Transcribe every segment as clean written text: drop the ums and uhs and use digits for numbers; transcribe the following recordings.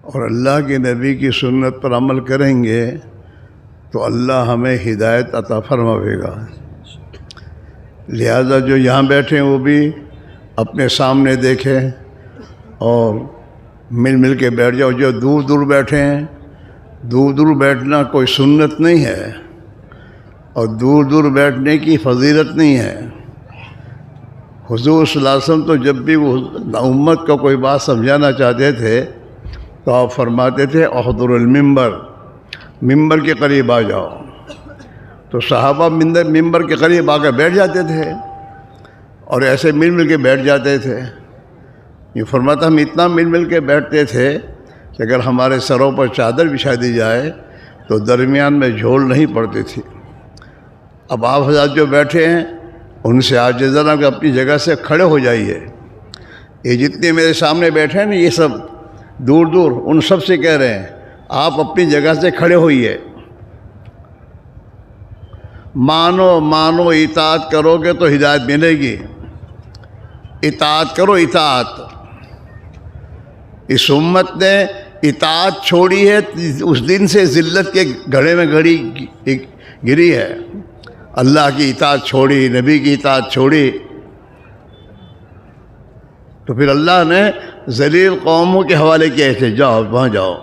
اور اللہ کے نبی کی سنت پر عمل کریں گے تو اللہ ہمیں ہدایت عطا فرمائے گا۔ لہذا جو یہاں بیٹھے ہیں وہ بھی اپنے سامنے دیکھیں اور مل مل کے بیٹھ جاؤ۔ جو دور دور بیٹھے ہیں، دور دور بیٹھنا کوئی سنت نہیں ہے اور دور دور بیٹھنے کی فضیلت نہیں ہے۔ حضور صلی اللہ علیہ وسلم تو جب بھی وہ امت کو کوئی بات سمجھانا چاہتے تھے تو آپ فرماتے تھے احضر المنبر، ممبر کے قریب آ جاؤ۔ تو صحابہ ممبر کے قریب آ کے بیٹھ جاتے تھے اور ایسے مل مل کے بیٹھ جاتے تھے۔ یہ فرماتا ہم اتنا مل مل کے بیٹھتے تھے کہ اگر ہمارے سروں پر چادر بچھا دی جائے تو درمیان میں جھول نہیں پڑتی تھی۔ اب آپ حضرات جو بیٹھے ہیں ان سے آج ذرا کہ اپنی جگہ سے کھڑے ہو جائیے۔ یہ جتنے میرے سامنے بیٹھے ہیں نا، یہ سب دور دور، ان سب سے کہہ رہے ہیں آپ اپنی جگہ سے کھڑے ہوئیے۔ مانو اطاعت کرو گے تو ہدایت ملے گی۔ اطاعت کرو، اطاعت۔ اس امت نے اطاعت چھوڑی ہے، اس دن سے ذلت کے گھڑے میں گری ہے۔ اللہ کی اطاعت چھوڑی، نبی کی اطاعت چھوڑی تو پھر اللہ نے ذلیل قوموں کے حوالے کیا تھے، جاؤ وہاں جاؤ،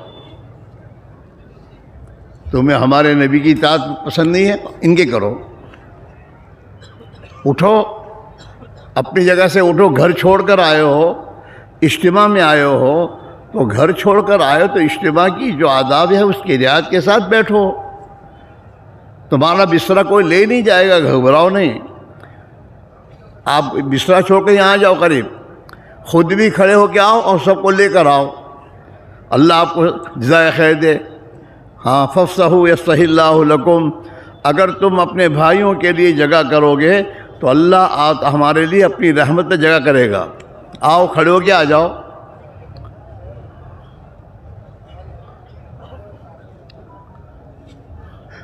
تمہیں ہمارے نبی کی اطاعت پسند نہیں ہے، ان کے کرو۔ اٹھو، اپنی جگہ سے اٹھو۔ گھر چھوڑ کر آئے ہو، اجتماع میں آئے ہو تو گھر چھوڑ کر آئے ہو تو اجتماع کی جو آداب ہے اس کی رعایت کے ساتھ بیٹھو۔ تمہارا بستر کوئی لے نہیں جائے گا، گھبراؤ نہیں۔ آپ بستر چھوڑ کے یہاں جاؤ قریب، خود بھی کھڑے ہو کے آؤ اور سب کو لے کر آؤ۔ اللہ آپ کو جزائے خیر دے۔ ہاں، فافصحوا یفصح اللہ لکم۔ اگر تم اپنے بھائیوں کے لیے جگہ کرو گے تو اللہ ہمارے لیے اپنی رحمت میں جگہ کرے گا۔ آؤ، کھڑے ہو کے آ جاؤ۔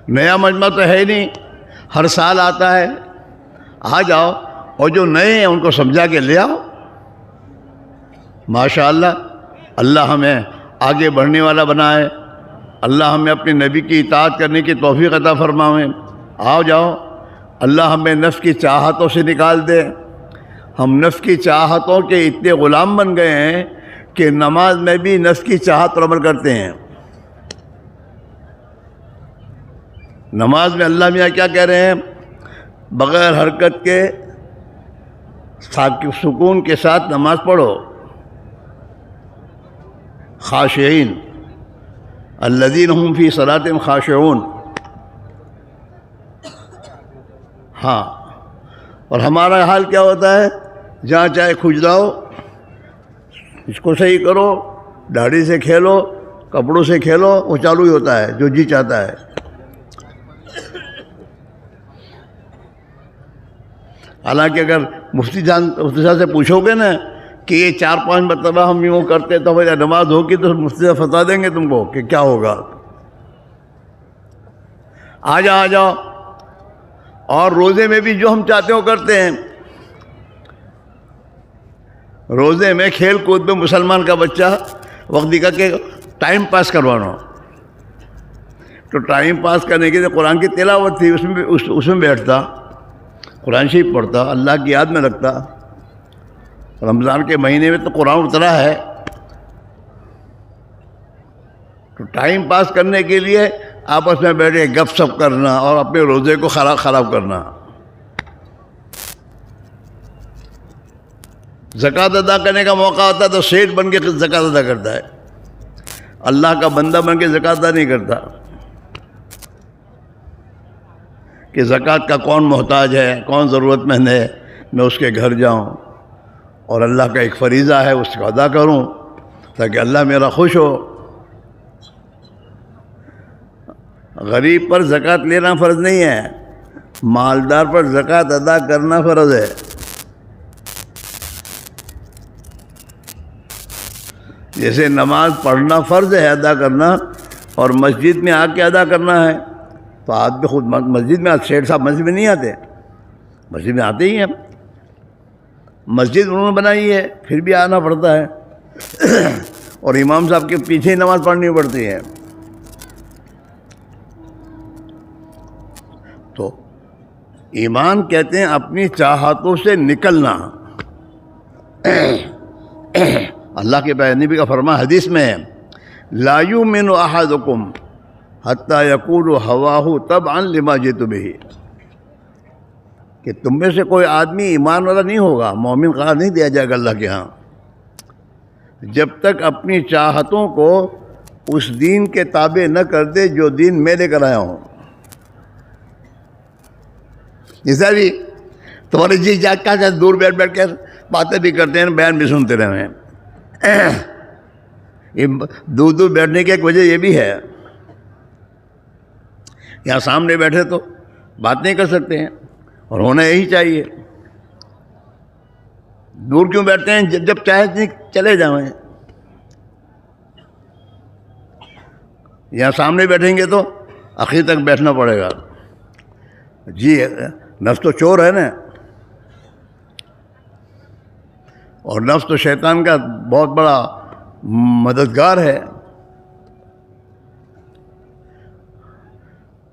نیا مجمع تو ہے نہیں، ہر سال آتا ہے، آ جاؤ اور جو نئے ہیں ان کو سمجھا کے لے آؤ۔ ماشاءاللہ، اللہ ہمیں آگے بڑھنے والا بنائے، اللہ ہمیں اپنے نبی کی اطاعت کرنے کی توفیق عطا فرمائے۔ آؤ جاؤ، اللہ ہمیں نفس کی چاہتوں سے نکال دے۔ ہم نفس کی چاہتوں کے اتنے غلام بن گئے ہیں کہ نماز میں بھی نفس کی چاہت پر عمل کرتے ہیں۔ نماز میں اللہ میاں کیا کہہ رہے ہیں؟ بغیر حرکت کے سکون کے ساتھ نماز پڑھو۔ خاشعین الذین هم فی صلاتہم خاشعون۔ ہاں، اور ہمارا حال کیا ہوتا ہے؟ جہاں چاہے کھجلاؤ، اس کو صحیح کرو، داڑھی سے کھیلو، کپڑوں سے کھیلو، وہ چالو ہی ہوتا ہے جو جی چاہتا ہے۔ حالانکہ اگر مفتی صاحب سے پوچھو گے نا کہ یہ 4-5 مرتبہ ہم یوں کرتے تو میرا نماز ہوگی تو مفتی صاحب بتا دیں گے تم کو کہ کیا ہوگا۔ آ جاؤ۔ اور روزے میں بھی جو ہم چاہتے ہو کرتے ہیں۔ روزے میں کھیل کود میں مسلمان کا بچہ وقت نکال کے ٹائم پاس کروانا، تو ٹائم پاس کرنے کے لیے قرآن کی تلاوت تھی، اس میں بیٹھتا، قرآن شریف پڑھتا، اللہ کی یاد میں رکھتا۔ رمضان کے مہینے میں تو قرآن اترا ہے، تو ٹائم پاس کرنے کے لیے آپس میں بیٹھے گپ سپ کرنا اور اپنے روزے کو خراب کرنا۔ زکوٰۃ ادا کرنے کا موقع آتا تو سیٹ بن کے زکوٰۃ ادا کرتا ہے، اللہ کا بندہ بن کے زکوٰۃ ادا نہیں کرتا کہ زکوٰۃ کا کون محتاج ہے، کون ضرورت مند ہے، میں اس کے گھر جاؤں اور اللہ کا ایک فریضہ ہے اس کو ادا کروں تاکہ اللہ میرا خوش ہو۔ غریب پر زکوٰۃ لینا فرض نہیں ہے، مالدار پر زکوٰۃ ادا کرنا فرض ہے۔ جیسے نماز پڑھنا فرض ہے ادا کرنا، اور مسجد میں آ کے ادا کرنا ہے، تو آدمی خود مسجد میں، شیخ صاحب مسجد میں نہیں آتے، مسجد میں آتے ہی ہیں، مسجد انہوں نے بنائی ہے، پھر بھی آنا پڑتا ہے۔ اور امام صاحب کے پیچھے ہی نماز پڑھنی پڑتی ہے. تو ایمان کہتے ہیں اپنی چاہتوں سے نکلنا. اللہ کے نبی کا فرمان حدیث میں ہے لا یؤمن احدکم حتی یقول ہواہ تبعا لما جئت بہ، کہ تم میں سے کوئی آدمی ایمان والا نہیں ہوگا، مومن قرار نہیں دیا جائے گا اللہ کے ہاں جب تک اپنی چاہتوں کو اس دین کے تابع نہ کر دے جو دین میں لے کر آیا ہوں. جیسا بھی تمہارے جی کیا دور بیٹھ بیٹھ کر باتیں بھی کرتے ہیں، بیان بھی سنتے رہے ہیں. یہ دور دور بیٹھنے کی ایک وجہ یہ بھی ہے، یہاں سامنے بیٹھے تو بات نہیں کر سکتے ہیں، اور ہونا یہی چاہیے. دور کیوں بیٹھتے ہیں؟ جب چاہے چلے جائیں. یہاں سامنے بیٹھیں گے تو آخر تک بیٹھنا پڑے گا. جی نفس تو چور ہے نا، اور نفس تو شیطان کا بہت بڑا مددگار ہے.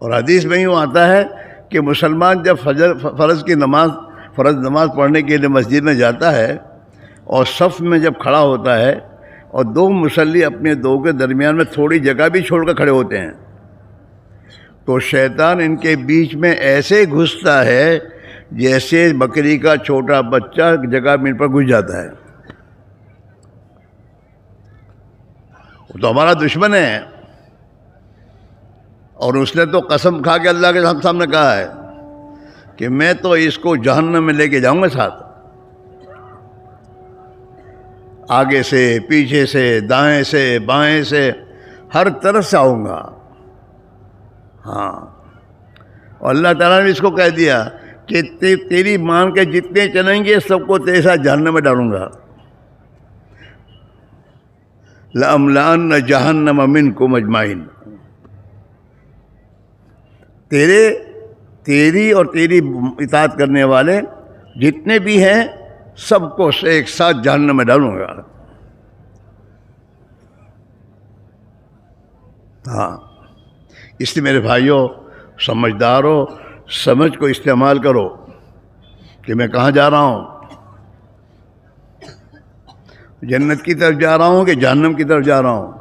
اور حدیث میں یوں آتا ہے کہ مسلمان جب فرض نماز پڑھنے کے لیے مسجد میں جاتا ہے اور صف میں جب کھڑا ہوتا ہے اور دو مصلی اپنے دو کے درمیان میں تھوڑی جگہ بھی چھوڑ کر کھڑے ہوتے ہیں تو شیطان ان کے بیچ میں ایسے گھستا ہے جیسے بکری کا چھوٹا بچہ جگہ مل پر گھس جاتا ہے. وہ تو ہمارا دشمن ہے، اور اس نے تو قسم کھا کے اللہ کے سامنے کہا ہے کہ میں تو اس کو جہنم میں لے کے جاؤں گا ساتھ، آگے سے پیچھے سے دائیں سے بائیں سے ہر طرف سے آؤں گا. ہاں، اور اللہ تعالیٰ نے اس کو کہہ دیا کہ تیری مان کے جتنے چلیں گے سب کو تیرے ساتھ جہنم میں ڈالوں گا. لَأَمْلَأَنَّ جَهَنَّمَ مِنْكُمْ أَجْمَعِينَ. تیری اور تیری اطاعت کرنے والے جتنے بھی ہیں سب کو ایک ساتھ جہنم میں ڈالوں گا. ہاں، اس لیے میرے بھائیوں سمجھدارو، سمجھ کو استعمال کرو کہ میں کہاں جا رہا ہوں، جنت کی طرف جا رہا ہوں کہ جہنم کی طرف جا رہا ہوں.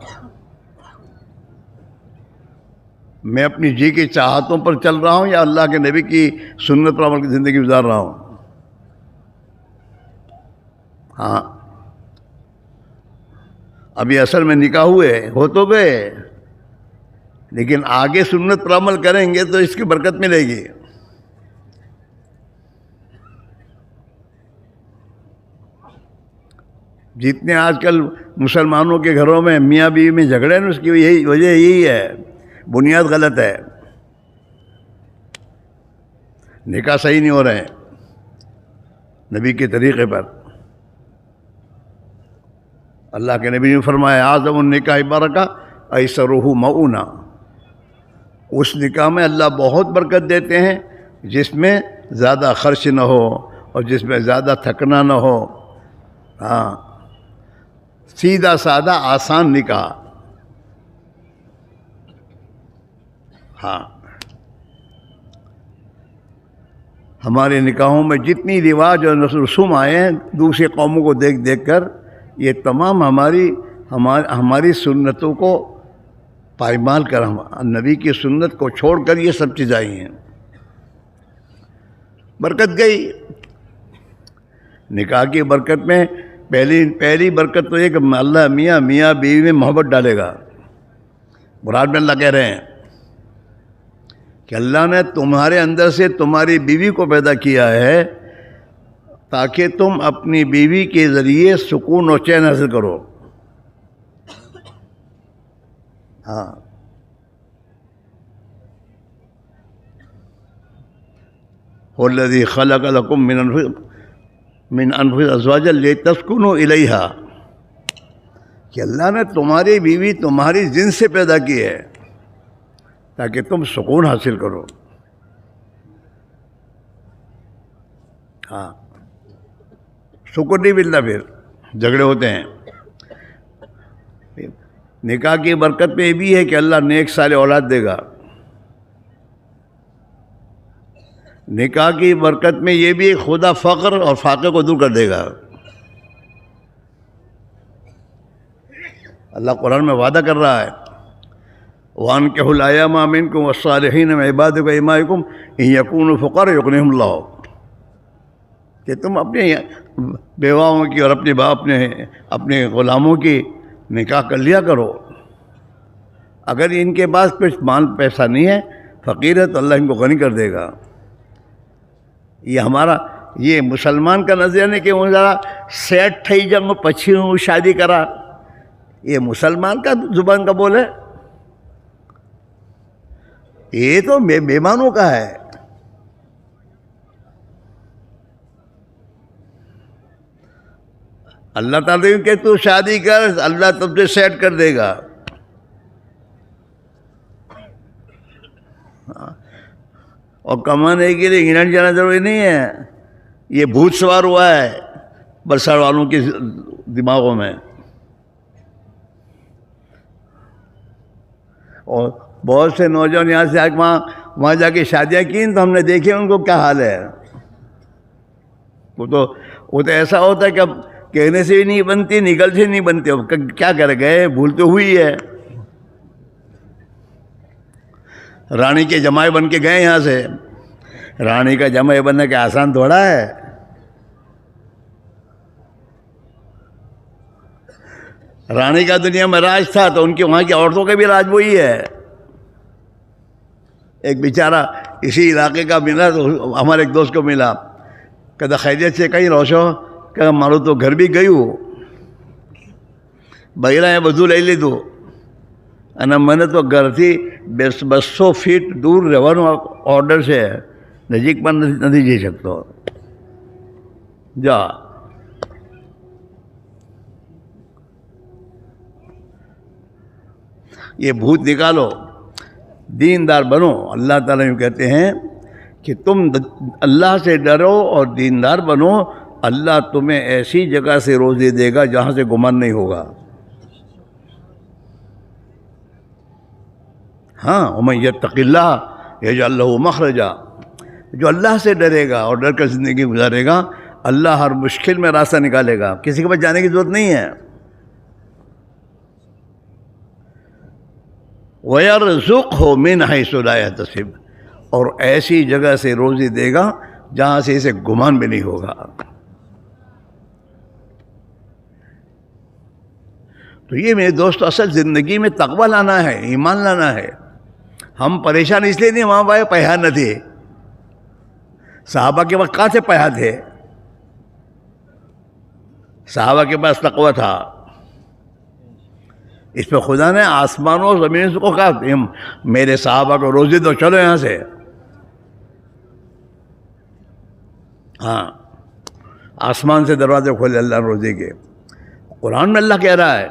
میں اپنی جی کی چاہتوں پر چل رہا ہوں یا اللہ کے نبی کی سنت پر عمل کی زندگی گزار رہا ہوں. ہاں، ابھی اصل میں نکاح ہوئے ہو تو گئے، لیکن آگے سنت پر عمل کریں گے تو اس کی برکت ملے گی. جتنے آج کل مسلمانوں کے گھروں میں میاں بیوی میں جھگڑے ہیں، اس کی یہی وجہ یہی ہے، بنیاد غلط ہے، نکاح صحیح نہیں ہو رہے ہیں نبی کے طریقے پر. اللہ کے نبی نے فرمایا اعظم النکاح برکہ ایسرہ مؤونہ. اس نکاح میں اللہ بہت برکت دیتے ہیں جس میں زیادہ خرچ نہ ہو اور جس میں زیادہ تھکنا نہ ہو. ہاں، سیدھا سادہ آسان نکاح. ہاں، ہمارے نکاحوں میں جتنی رواج اور رسوم آئے ہیں دوسری قوموں کو دیکھ دیکھ کر، یہ تمام ہماری سنتوں کو پائمال کر نبی کی سنت کو چھوڑ کر یہ سب چیزیں آئی ہیں. برکت گئی. نکاح کی برکت میں پہلی برکت تو یہ کہ اللہ میاں بیوی میں محبت ڈالے گا. مراد میں اللہ کہہ رہے ہیں کہ اللہ نے تمہارے اندر سے تمہاری بیوی کو پیدا کیا ہے تاکہ تم اپنی بیوی کے ذریعے سکون و چین حاصل کرو. ہاں، والذی خلق لکم من انفسکم ازواجا لتسکنوا الیہا، کہ اللہ نے تمہاری بیوی تمہاری جنس سے پیدا کی ہے تاکہ تم سکون حاصل کرو. ہاں، سکون نہیں ملتا پھر جھگڑے ہوتے ہیں. نکاح کی برکت میں یہ بھی ہے کہ اللہ نیک صالح اولاد دے گا. نکاح کی برکت میں یہ بھی خدا فقر اور فاقے کو دور کر دے گا. اللہ قرآن میں وعدہ کر رہا ہے وَأَنكِحُوا الْأَيَامَ مِنكُمْ وَالصَّالِحِينَ مِنْ عِبَادِكُمْ وَإِمَائِكُمْ إِنْ يَكُونُوا فُقَرَاءَ يُغْنِهِمُ اللَّهُ، کہ تم اپنے بیواؤں کی اور اپنے غلاموں کی نکاح کر لیا کرو. اگر ان کے پاس کچھ مال پیسہ نہیں ہے، فقیر ہے، تو اللہ ان کو غنی کر دے گا. یہ مسلمان کا نظریہ نہیں کہ وہ ذرا سیٹ تھئی جنگ پچھی ہوں شادی کرا. یہ مسلمان کا زبان کا بول ہے، یہ تو بیمانوں کا ہے. اللہ تعالیٰ کہ تو شادی کر، اللہ تب سے سیٹ کر دے گا. اور کمانے کے لیے انگلینڈ جانا ضروری نہیں ہے. یہ بھوت سوار ہوا ہے برسات والوں کے دماغوں میں. اور بہت سے نوجوان یہاں سے آ کے وہاں جا کے شادیاں کی تو ہم نے دیکھے ان کو کیا حال ہے. وہ تو ایسا ہوتا ہے کہ اب کہنے سے بھی نہیں بنتی، نکل سے نہیں بنتی. اب کیا کر گئے، بھول تو ہوئی ہے. رانی کے جمائی بن کے گئے یہاں سے. رانی کا جمائی بننے کا آسان تھوڑا ہے. رانی کا دنیا میں راج تھا تو ان کے وہاں کی عورتوں کا بھی راج وہی ہے. ایک بیچارہ اسی علاقے کا ملا تو ہمارے ایک دوست کو ملا، کہتا خیریت سے کہیں روشو، کہ مارو تو گھر بھی گئی ہوں بغیرہ ہے بدو لے لی تو انا میں نے تو گھر تھی 200 فیٹ دور رہવાનું آرڈر سے નજીકમાં નથી જઈ શકતો. જા یہ بھوت نکالو، دیندار بنو. اللہ تعالیٰ یوں کہتے ہیں کہ تم اللہ سے ڈرو اور دیندار بنو. اللہ تمہیں ایسی جگہ سے روزی دے گا جہاں سے گمان نہیں ہوگا. ہاں وَمَن يَتَّقِ اللَّهَ يَجْعَلْ لَهُ مَخْرَجًا، جو اللہ سے ڈرے گا اور ڈر کر زندگی گزارے گا، اللہ ہر مشکل میں راستہ نکالے گا. کسی کے پاس جانے کی ضرورت نہیں ہے. وَيَرْزُقْهُ مِنْ حَيْثُ لَا يَحْتَسِبُ، اور ایسی جگہ سے روزی دے گا جہاں سے اسے گمان بھی نہیں ہوگا. تو یہ میرے دوست اصل زندگی میں تقوی لانا ہے، ایمان لانا ہے. ہم پریشان اس لیے نہیں وہاں پہ پیسہ نہ تھے. صحابہ کے وقت کہاں سے پیسہ تھے؟ صحابہ کے پاس تقوی تھا. اس پہ خدا نے آسمانوں اور زمین کو کہا میرے صحابہ کو روزی دو، چلو یہاں سے. ہاں آسمان سے دروازے کھولے اللہ روزی کے. قرآن میں اللہ کہہ رہا ہے،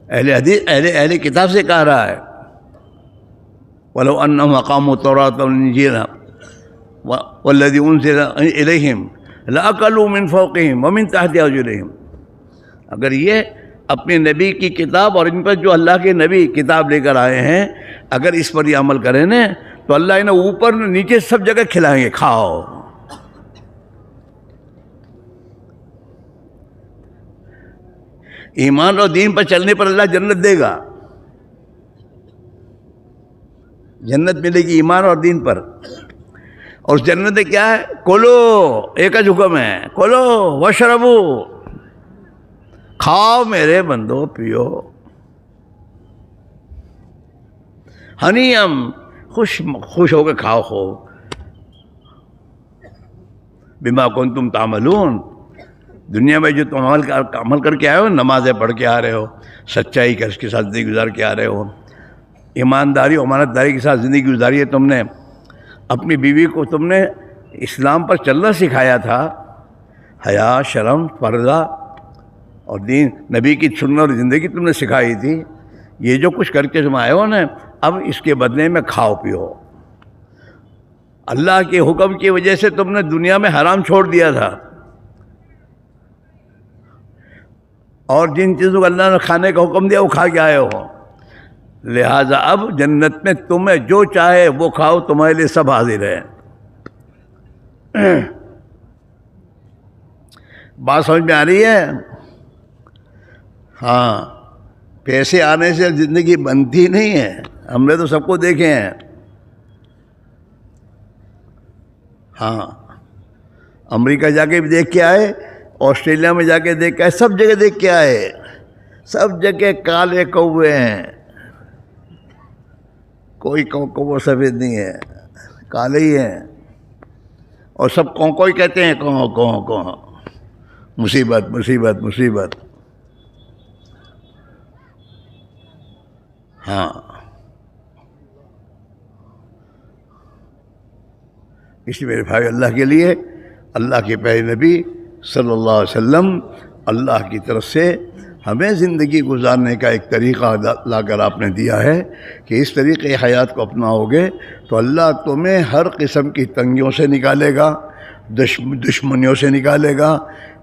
اہل کتاب سے کہہ رہا ہے وَلَوْ أَنَّهُمْ أَقَامُوا التَّوْرَاةَ وَالْإِنْجِيلَ وَالَّذِي أُنزِلَ إِلَيْهِمْ لَأَكَلُوا مِنْ فَوْقِهِمْ وَمِنْ تَحْتِ أَرْجُلِهِمْ. اگر یہ اپنے نبی کی کتاب اور ان پر جو اللہ کے نبی کتاب لے کر آئے ہیں، اگر اس پر یہ عمل کریں نا تو اللہ انہیں اوپر نیچے سب جگہ کھلائیں گے، کھاؤ. ایمان اور دین پر چلنے پر اللہ جنت دے گا. جنت ملے گی ایمان اور دین پر. اور اس جنت میں کیا ہے؟ کھولو، ایک ہی حکم ہے، کھولو وشربو، کھاؤ میرے بندو، پیو. ہنیم، خوش ہو کے کھاؤ خوب. بما کنتم تعملون، دنیا میں جو تم عمل کر کے آئے ہو، نمازیں پڑھ کے آ رہے ہو، سچائی کے ساتھ زندگی گزار کے آ رہے ہو، ایمانداری و امانت داری کے ساتھ زندگی گزاری ہے. تم نے اپنی بیوی کو تم نے اسلام پر چلنا سکھایا تھا، حیا، شرم، پردہ اور دین نبی کی سنت اور زندگی تم نے سکھائی تھی. یہ جو کچھ کر کے تم آئے ہو نا، اب اس کے بدلے میں کھاؤ پیو. اللہ کے حکم کی وجہ سے تم نے دنیا میں حرام چھوڑ دیا تھا. اور جن چیزوں کو اللہ نے کھانے کا حکم دیا وہ کھا کے آئے ہو. لہٰذا اب جنت میں تمہیں جو چاہے وہ کھاؤ، تمہارے لیے سب حاضر ہے. بات سمجھ میں آ رہی ہے؟ ہاں، پیسے آنے سے زندگی بنتی نہیں ہے. ہم نے تو سب کو دیکھے ہیں. ہاں، امریکہ جا کے بھی دیکھ کے آئے، آسٹریلیا میں جا کے دیکھ کے آئے، سب جگہ دیکھ کے آئے. سب جگہ کالے کوے ہیں، کوئی کوہ سفید نہیں ہے، کالے ہی ہیں. اور سب کو ہی کہتے ہیں، کو مصیبت مصیبت مصیبت. ہاں، اس میرے بھائی اللہ کے لیے اللہ کے پیارے نبی صلی اللہ علیہ وسلم اللہ کی طرف سے ہمیں زندگی گزارنے کا ایک طریقہ لا کر آپ نے دیا ہے کہ اس طریقے حیات کو اپناؤ گے تو اللہ تمہیں ہر قسم کی تنگیوں سے نکالے گا، دشمنیوں سے نکالے گا،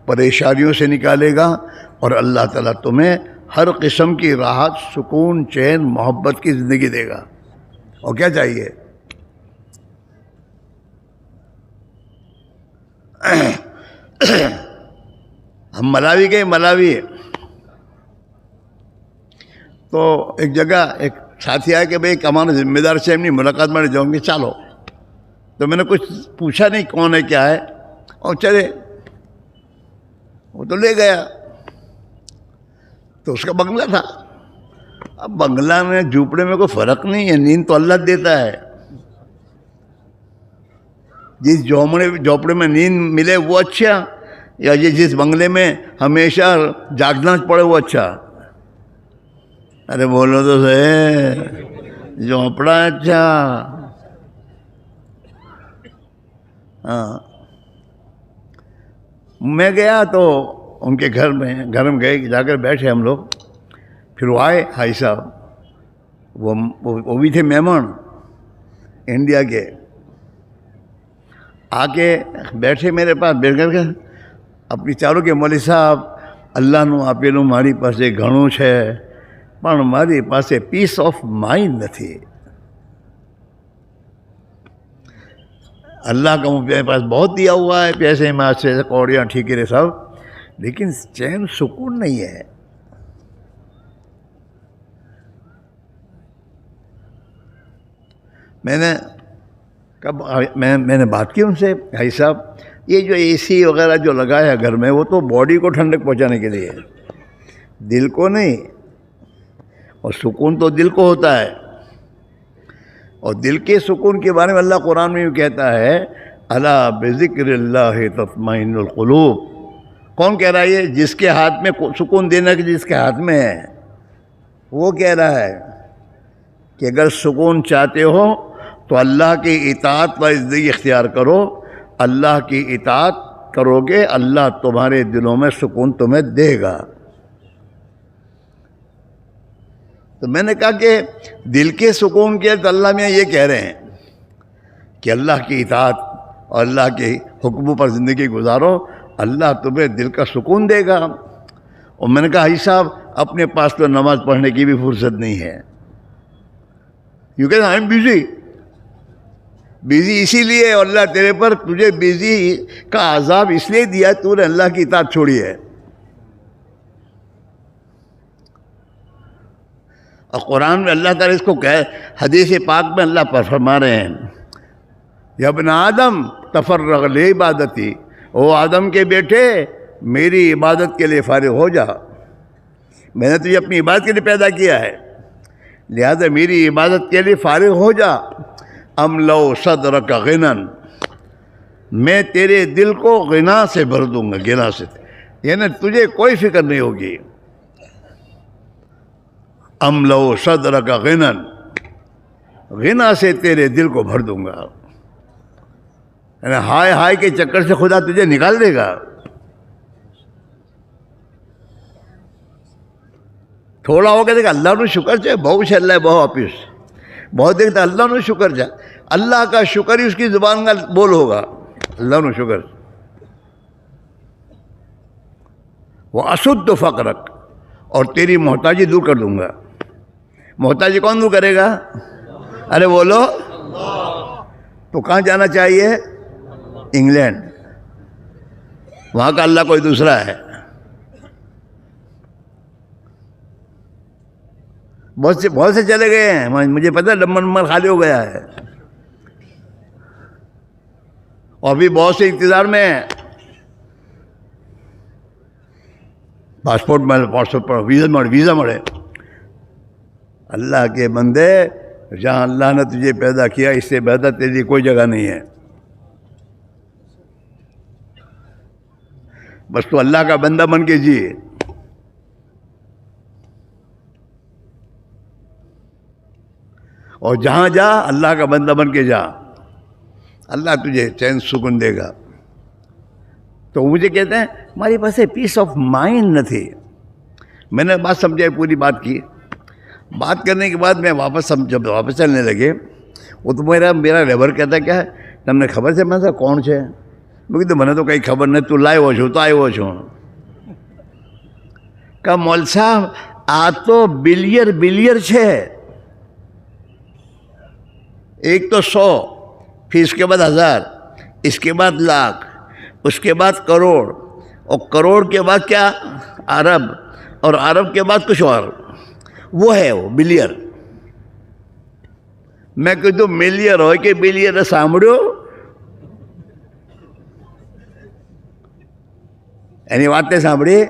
پریشانیوں سے نکالے گا، اور اللہ تعالیٰ تمہیں ہر قسم کی راحت، سکون، چین، محبت کی زندگی دے گا. اور کیا چاہیے؟ ہم ملاوی گئے. ملاوی تو ایک جگہ ایک ساتھی آیا کہ بھائی ہمارا ذمہ دار سے اپنی ملاقات میں جاؤں گی، چلو. تو میں نے کچھ پوچھا نہیں کون ہے کیا ہے، اور چلے. وہ تو لے گیا. تو اس کا بنگلہ تھا. اب بنگلہ میں جھوپڑے میں کوئی فرق نہیں ہے، نیند تو اللہ دیتا ہے. جس جھوپڑے میں نیند ملے وہ اچھا، یا جس بنگلے میں ہمیشہ جاگنا پڑے وہ اچھا؟ ارے بولو تو صحیح، جھوپڑا اچھا. ہاں، میں گیا تو ان کے گھر میں گئے، جا کر بیٹھے ہم لوگ. پھر وہ آئے بھائی صاحب، وہ بھی تھے مہمان انڈیا کے. آ کے بیٹھے میرے پاس، بیٹھ کر کے اپنی چاروں کے مولوی صاحب અલ્લાહનું આપેલું મારી પાસે ઘણું છે, પણ મારી પાસે પીસ ઓફ માઇન્ડ નથી. اللہ کا میرے پاس بہت دیا ہوا ہے، پیسے میں سے کوڑیاں ٹھیکے سب، لیکن چین سکون نہیں ہے. میں نے بات کی ان سے، بھائی صاحب یہ جو اے سی وغیرہ جو لگایا ہے گھر میں، وہ تو باڈی کو ٹھنڈک پہنچانے کے لیے، دل کو نہیں. اور سکون تو دل کو ہوتا ہے. اور دل کے سکون کے بارے میں اللہ قرآن میں کہتا ہے، الا بذکر اللہ تطمئن القلوب. کون کہہ رہا ہے یہ؟ جس کے ہاتھ میں سکون دینا کہ جس کے ہاتھ میں ہے، وہ کہہ رہا ہے کہ اگر سکون چاہتے ہو تو اللہ کی اطاعت و زندگی اختیار کرو. اللہ کی اطاعت کرو گے، اللہ تمہارے دلوں میں سکون تمہیں دے گا. تو میں نے کہا کہ دل کے سکون کے تو اللہ میں یہ کہہ رہے ہیں کہ اللہ کی اطاعت اور اللہ کے حکموں پر زندگی گزارو، اللہ تمہیں دل کا سکون دے گا. اور میں نے کہا حاجی صاحب اپنے پاس تو نماز پڑھنے کی بھی فرصت نہیں ہے. یو کہتے آئی ایم بیزی اسی لیے، اور اللہ تیرے پر تجھے بیزی کا عذاب اس لیے دیا تو نے اللہ کی اطاعت چھوڑی ہے. اور قرآن میں اللہ تعالیٰ اس کو کہے، حدیث پاک میں اللہ پر فرما رہے ہیں، یا ابن آدم تفرغ لعبادتی، او آدم کے بیٹے میری عبادت کے لیے فارغ ہو جا. میں نے تجھے اپنی عبادت کے لیے پیدا کیا ہے، لہذا میری عبادت کے لیے فارغ ہو جا. املؤ صدرک غنا، میں تیرے دل کو غنا سے بھر دوں گا. غنا سے یعنی تجھے کوئی فکر نہیں ہوگی. املؤ صدرک غنا، غنا سے تیرے دل کو بھر دوں گا. یعنی ہائے ہائے کے چکر سے خدا تجھے نکال دے گا. تھوڑا ہو گیا دیکھا اللہ نو شکر چاہے بہت چل رہا ہے، بہت آپس بہت دیکھتا اللہ نو شکر چاہے، اللہ کا شکر ہی اس کی زبان کا بول ہوگا. اللہ نو شکر وہ اسد فقرک، اور تیری محتاجی دور کر دوں گا. محتاجی کون دور کرے گا؟ ارے بولو. تو کہاں جانا چاہیے؟ انگلینڈ. وہاں کا اللہ کوئی دوسرا ہے. بہت سے چلے گئے ہیں، مجھے پتہ ہے نمبر خالی ہو گیا ہے، اور بھی بہت سے انتظار میں ہیں. پاسپورٹ پر ویزا مڑے. اللہ کے بندے، جہاں اللہ نے تجھے پیدا کیا اس سے بہتر تیرے لیے کوئی جگہ نہیں ہے. بس تو اللہ کا بندہ بن کے جی. اور جہاں جا اللہ کا بندہ بن کے جا، اللہ تجھے چین سکون دے گا. تو مجھے کہتے ہیں ہمارے پاس پیس آف مائنڈ نہ تھی. میں نے بات سمجھائی، پوری بات کی. بات کرنے کے بعد میں جب واپس چلنے لگے، وہ تو میرا لیبر کہتا کیا ہے تم نے خبر سے؟ میں نے کون سے؟ میں تو تو کہیں خبر نہیں، تو لائے ہو چھو تو آئے ہو چھو. کہ مول صاحب آ تو بلیئر چھے. ایک تو 100، پھر اس کے بعد 1000، اس کے بعد لاکھ، اس کے بعد کروڑ، اور کروڑ کے بعد کیا؟ ارب، اور ارب کے بعد کچھ اور. وہ ہے وہ بلیئر. میں کہتا ہوں ملیئر ہو کہ بلیئر سامڑو، یعنی باتیں سامڑی.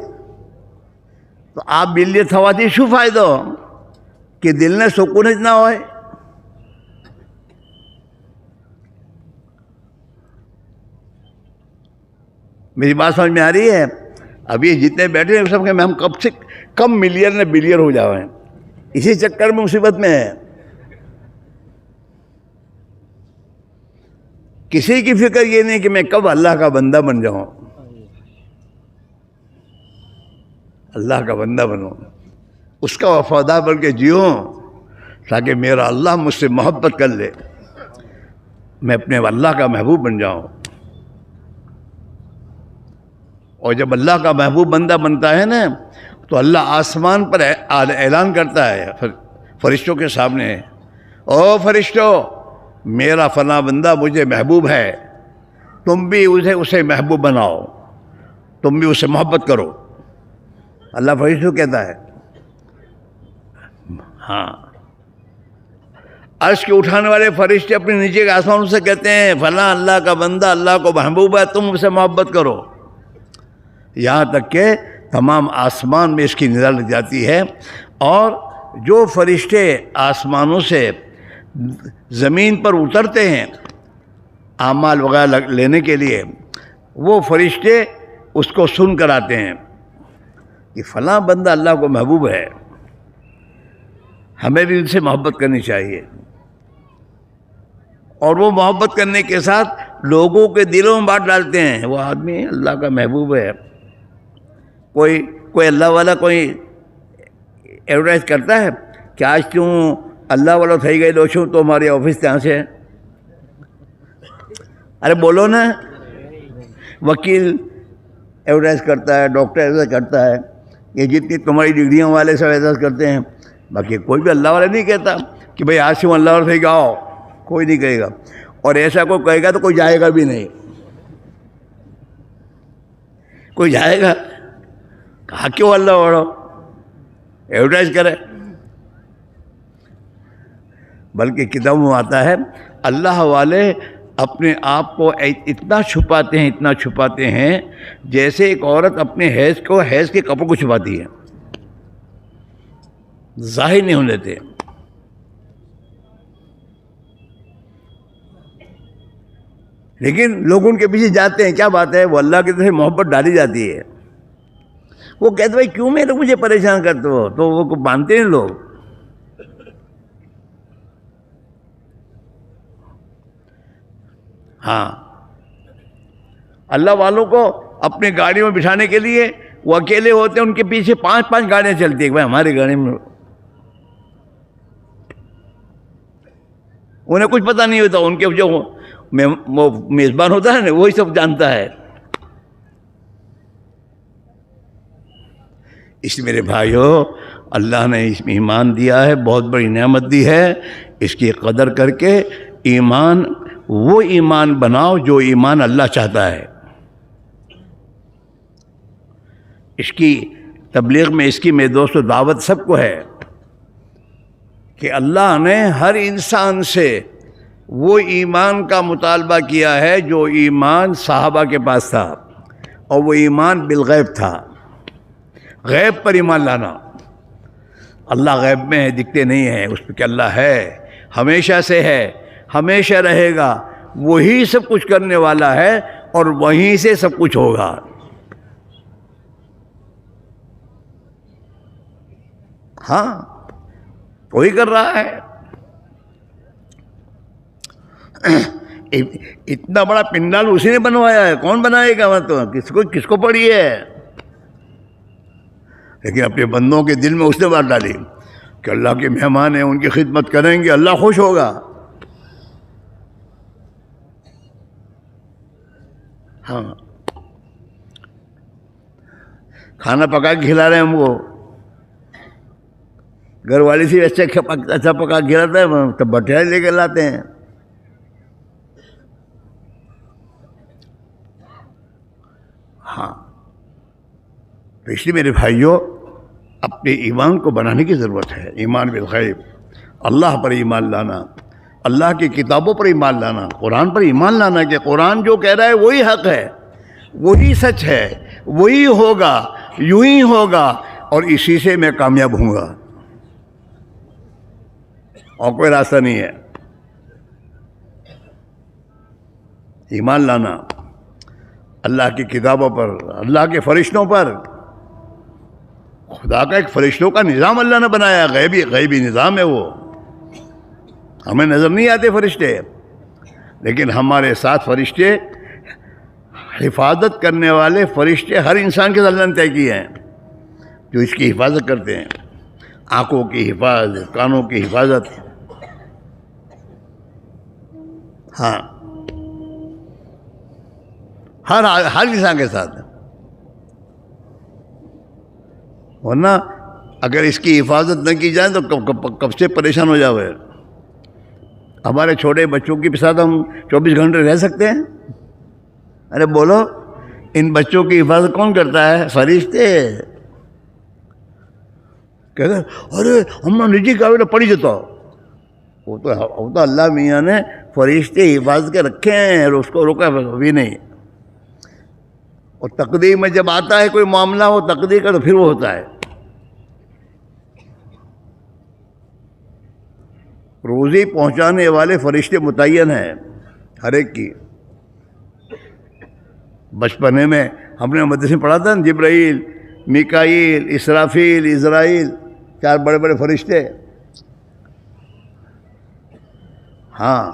تو آپ بلیئر تھواتی شو فائدہ کہ دل نے سکون نہ ہوئے. میری بات سمجھ میں آ رہی ہے؟ اب یہ جتنے بیٹھے ہیں سب کہ ہم کب سے کم ملیئر نے بلیئر ہو جاؤ ہیں، اسی چکر میں مصیبت میں ہے. کسی کی فکر یہ نہیں کہ میں کب اللہ کا بندہ بن جاؤں. اللہ کا بندہ بنوں، اس کا وفادار بن کے جیوں، تاکہ میرا اللہ مجھ سے محبت کر لے، میں اپنے اللہ کا محبوب بن جاؤں. اور جب اللہ کا محبوب بندہ بنتا ہے نا، تو اللہ آسمان پر اعلان کرتا ہے فرشتوں کے سامنے، او فرشتوں، میرا فلاں بندہ مجھے محبوب ہے، تم بھی اسے محبوب بناؤ، تم بھی اسے محبت کرو. اللہ فرشتوں کہتا ہے. ہاں، عرش کے اٹھانے والے فرشتے اپنے نیچے کے آسمانوں سے کہتے ہیں فلاں اللہ کا بندہ اللہ کو محبوب ہے، تم اسے محبت کرو. یہاں تک کہ تمام آسمان میں اس کی نظر لگ جاتی ہے. اور جو فرشتے آسمانوں سے زمین پر اترتے ہیں اعمال وغیرہ لینے کے لیے، وہ فرشتے اس کو سن کر آتے ہیں کہ فلاں بندہ اللہ کو محبوب ہے، ہمیں بھی ان سے محبت کرنی چاہیے. اور وہ محبت کرنے کے ساتھ لوگوں کے دلوں میں بات ڈالتے ہیں، وہ آدمی اللہ کا محبوب ہے. کوئی اللہ والا کوئی ایڈورٹائز کرتا ہے کہ آج تم اللہ والا تھئی گئے لو چھو تو ہمارے آفس یہاں سے. ارے بولو نا. وکیل ایڈورٹائز کرتا ہے، ڈاکٹر ایڈورٹائز کرتا ہے، یہ جتنی تمہاری ڈگریوں والے سب ایڈورٹائز کرتے ہیں. باقی کوئی بھی اللہ والا نہیں کہتا کہ بھئی آج سے اللہ والا تھئی گاؤ، کوئی نہیں کہے گا. اور ایسا کوئی کہے گا تو کوئی جائے گا بھی نہیں. کوئی جائے گا؟ کہا کیوں اللہ والا ایڈورٹائز کرے. بلکہ کتاب میں آتا ہے اللہ والے اپنے آپ کو اتنا چھپاتے ہیں جیسے ایک عورت اپنے حیض کے کپڑوں کو چھپاتی ہے، ظاہر نہیں ہونے دیتے. لیکن لوگ ان کے پیچھے جاتے ہیں. کیا بات ہے؟ وہ اللہ کی طرف سے محبت ڈالی جاتی ہے. وہ کہتے بھائی کیوں مجھے پریشان کرتے ہو؟ تو وہ مانتے ہیں لوگ. ہاں، اللہ والوں کو اپنے گاڑیوں میں بٹھانے کے لیے وہ اکیلے ہوتے ہیں، ان کے پیچھے 5 گاڑیاں چلتی ہیں. بھائی ہماری گاڑی میں انہیں کچھ پتہ نہیں ہوتا. ان کے جو میزبان ہوتا ہے نا وہی سب جانتا ہے اس میرے بھائیوں، اللہ نے اس میں ایمان دیا ہے، بہت بڑی نعمت دی ہے، اس کی قدر کر کے ایمان، وہ ایمان بناؤ جو ایمان اللہ چاہتا ہے۔ اس کی تبلیغ میں، اس کی میرے دوستو دعوت سب کو ہے کہ اللہ نے ہر انسان سے وہ ایمان کا مطالبہ کیا ہے جو ایمان صحابہ کے پاس تھا، اور وہ ایمان بالغیب تھا، غیب پر ایمان لانا۔ اللہ غیب میں ہے، دکھتے نہیں ہیں، اس پہ کہ اللہ ہے، ہمیشہ سے ہے، ہمیشہ رہے گا، وہی سب کچھ کرنے والا ہے اور وہیں سے سب کچھ ہوگا۔ ہاں، وہی کر رہا ہے۔ اتنا بڑا پنڈال اسی نے بنوایا ہے، کون بنائے گا؟ تو کس کو پڑی ہے؟ لیکن اپنے بندوں کے دل میں اس نے بات ڈالی کہ اللہ کے مہمان ہیں، ان کی خدمت کریں گے، اللہ خوش ہوگا۔ ہاں، کھانا پکا کے کھلا رہے ہیں ہم کو، گھر والی سے اچھا پکا کے کھلاتا ہے، تب بٹیا لے کے لاتے ہیں۔ ہاں، تو اس لیے میرے بھائیوں، اپنے ایمان کو بنانے کی ضرورت ہے۔ ایمان بالغیب، اللہ پر ایمان لانا، اللہ کی کتابوں پر ایمان لانا، قرآن پر ایمان لانا کہ قرآن جو کہہ رہا ہے وہی حق ہے، وہی سچ ہے، وہی ہوگا، یوں ہی ہوگا، اور اسی سے میں کامیاب ہوں گا، اور کوئی راستہ نہیں ہے۔ ایمان لانا اللہ کی کتابوں پر، اللہ کے فرشتوں پر۔ خدا کا ایک فرشتوں کا نظام اللہ نے بنایا، غیبی نظام ہے وہ، ہمیں نظر نہیں آتے فرشتے، لیکن ہمارے ساتھ فرشتے، حفاظت کرنے والے فرشتے ہر انسان کے ساتھ اللہ نے طے کیے ہیں، جو اس کی حفاظت کرتے ہیں، آنکھوں کی حفاظت، کانوں کی حفاظت۔ ہاں، ہر انسان کے ساتھ، ورنہ اگر اس کی حفاظت نہ کی جائے تو کب سے پریشان ہو جاؤ۔ ہمارے چھوٹے بچوں کے ساتھ ہم 24 گھنٹے رہ سکتے ہیں؟ ارے بولو، ان بچوں کی حفاظت کون کرتا ہے؟ فرشتے۔ کہتے ہیں ارے ہم نے نجی کاوی پڑھی جاتا، وہ تو اللہ میاں نے فرشتے حفاظت کے رکھے ہیں، اور اس کو روکا بھی نہیں۔ اور تقدیر میں جب آتا ہے کوئی معاملہ ہو تقدیر کا، تو پھر وہ ہوتا ہے۔ روزی پہنچانے والے فرشتے متعین ہیں ہر ایک کی۔ بچپنے میں ہم نے مدرسے میں پڑھا تھا نا، جبرائیل، میکائیل، اسرافیل، عزرائیل، 4 بڑے بڑے فرشتے۔ ہاں،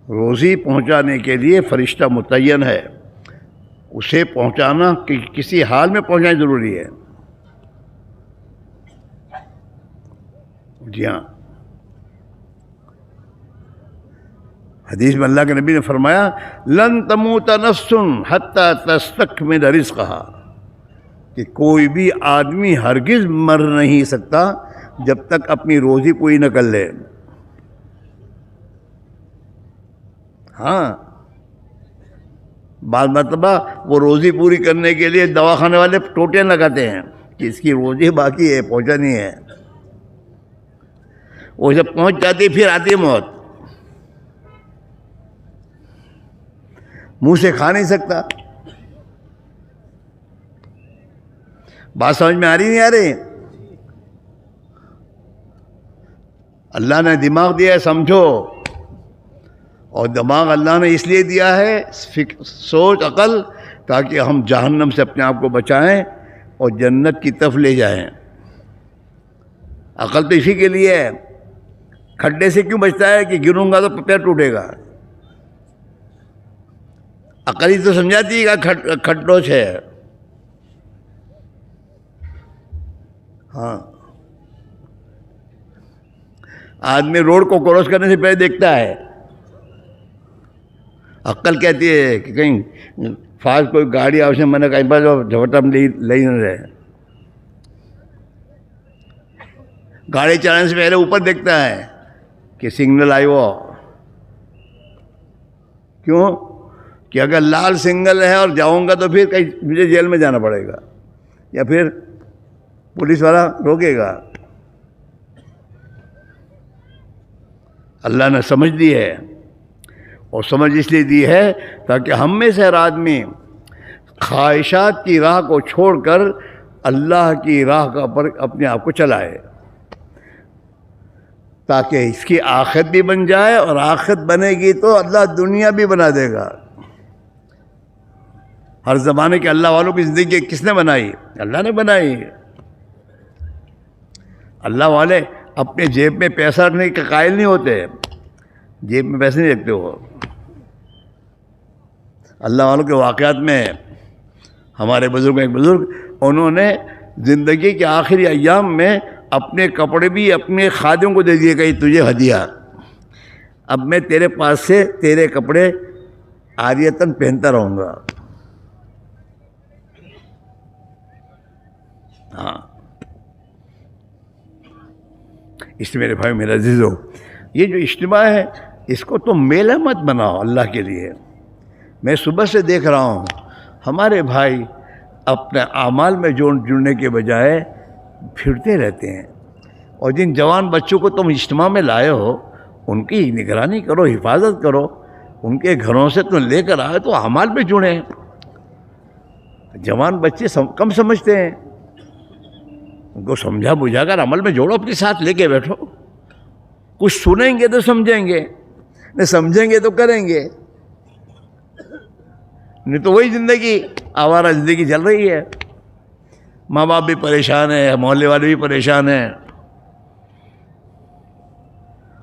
روزی پہنچانے کے لیے فرشتہ متعین ہے، اسے پہنچانا کسی حال میں پہنچانا ضروری ہے۔ جی ہاں، حدیث میں اللہ کے نبی نے فرمایا لن تموت نفس حتی تستکمل رزقہا، کہ کوئی بھی آدمی ہرگز مر نہیں سکتا جب تک اپنی روزی پوری نہ کر لے۔ ہاں، بعض مرتبہ وہ روزی پوری کرنے کے لیے دواخانے والے ٹوٹیاں لگاتے ہیں کہ اس کی روزی باقی ہے، پہنچانی ہے۔ وہ جب پہنچ جاتی پھر آتی موت، منہ سے کھا نہیں سکتا۔ بات سمجھ میں آ رہی نہیں آ رہی؟ اللہ نے دماغ دیا ہے، سمجھو، اور دماغ اللہ نے اس لیے دیا ہے، سوچ، عقل، تاکہ ہم جہنم سے اپنے آپ کو بچائیں اور جنت کی طرف لے جائیں۔ عقل تو اسی کے لیے ہے۔ کھڈے سے کیوں بچتا ہے کہ گروں گا تو پیر ٹوٹے گا؟ عقل ہی تو سمجھاتی ہے کہ کھڈوچ ہے۔ ہاں، آدمی روڈ کو کراس کرنے سے پہلے دیکھتا ہے، عقل کہتی ہے کہ کہیں فاس کوئی گاڑی آوشن میں نے کہیں پر جھوٹا لے نہ رہے۔ گاڑی چلانے سے پہلے اوپر دیکھتا ہے کہ سگنل آئی وہ. کیوں؟ کہ اگر لال سگنل ہے اور جاؤں گا تو پھر کہیں مجھے جیل میں جانا پڑے گا یا پھر پولیس والا روکے گا. اللہ نے سمجھ دی ہے، اور سمجھ اس لیے دی ہے تاکہ ہم میں سے ہر آدمی خواہشات کی راہ کو چھوڑ کر اللہ کی راہ پر اپنے آپ کو چلائے، تاکہ اس کی آخرت بھی بن جائے، اور آخرت بنے گی تو اللہ دنیا بھی بنا دے گا. ہر زمانے کے اللہ والوں کی زندگی کس نے بنائی؟ اللہ نے بنائی. اللہ والے اپنے جیب میں پیسہ رکھنے کے قائل نہیں ہوتے، جیب میں پیسے نہیں رکھتے وہ. اللہ والوں کے واقعات میں ہمارے بزرگ، ایک بزرگ، انہوں نے زندگی کے آخری ایام میں اپنے کپڑے بھی اپنے خادم کو دے دیے کہ تجھے ہدیہ، اب میں تیرے پاس سے تیرے کپڑے عاریتاً پہنتا رہوں گا. ہاں، اس لیے میرے بھائی، میرے عزیزو، یہ جو اجتماع ہے اس کو تم میلہ مت بناؤ اللہ کے لیے. میں صبح سے دیکھ رہا ہوں ہمارے بھائی اپنے اعمال میں جڑنے کے بجائے پھرتے رہتے ہیں. اور جن جوان بچوں کو تم اجتماع میں لائے ہو ان کی نگرانی کرو، حفاظت کرو، ان کے گھروں سے تم لے کر آئے تو اعمال میں جڑیں. جوان بچے کم سمجھتے ہیں، ان کو سمجھا بجھا کر عمل میں جوڑو، اپنے ساتھ لے کے بیٹھو. کچھ سنیں گے تو سمجھیں گے، نہیں سمجھیں گے تو کریں گے، نہیں تو وہی زندگی آوارہ زندگی چل رہی ہے. ماں باپ بھی پریشان ہیں، محلے والے بھی پریشان ہیں.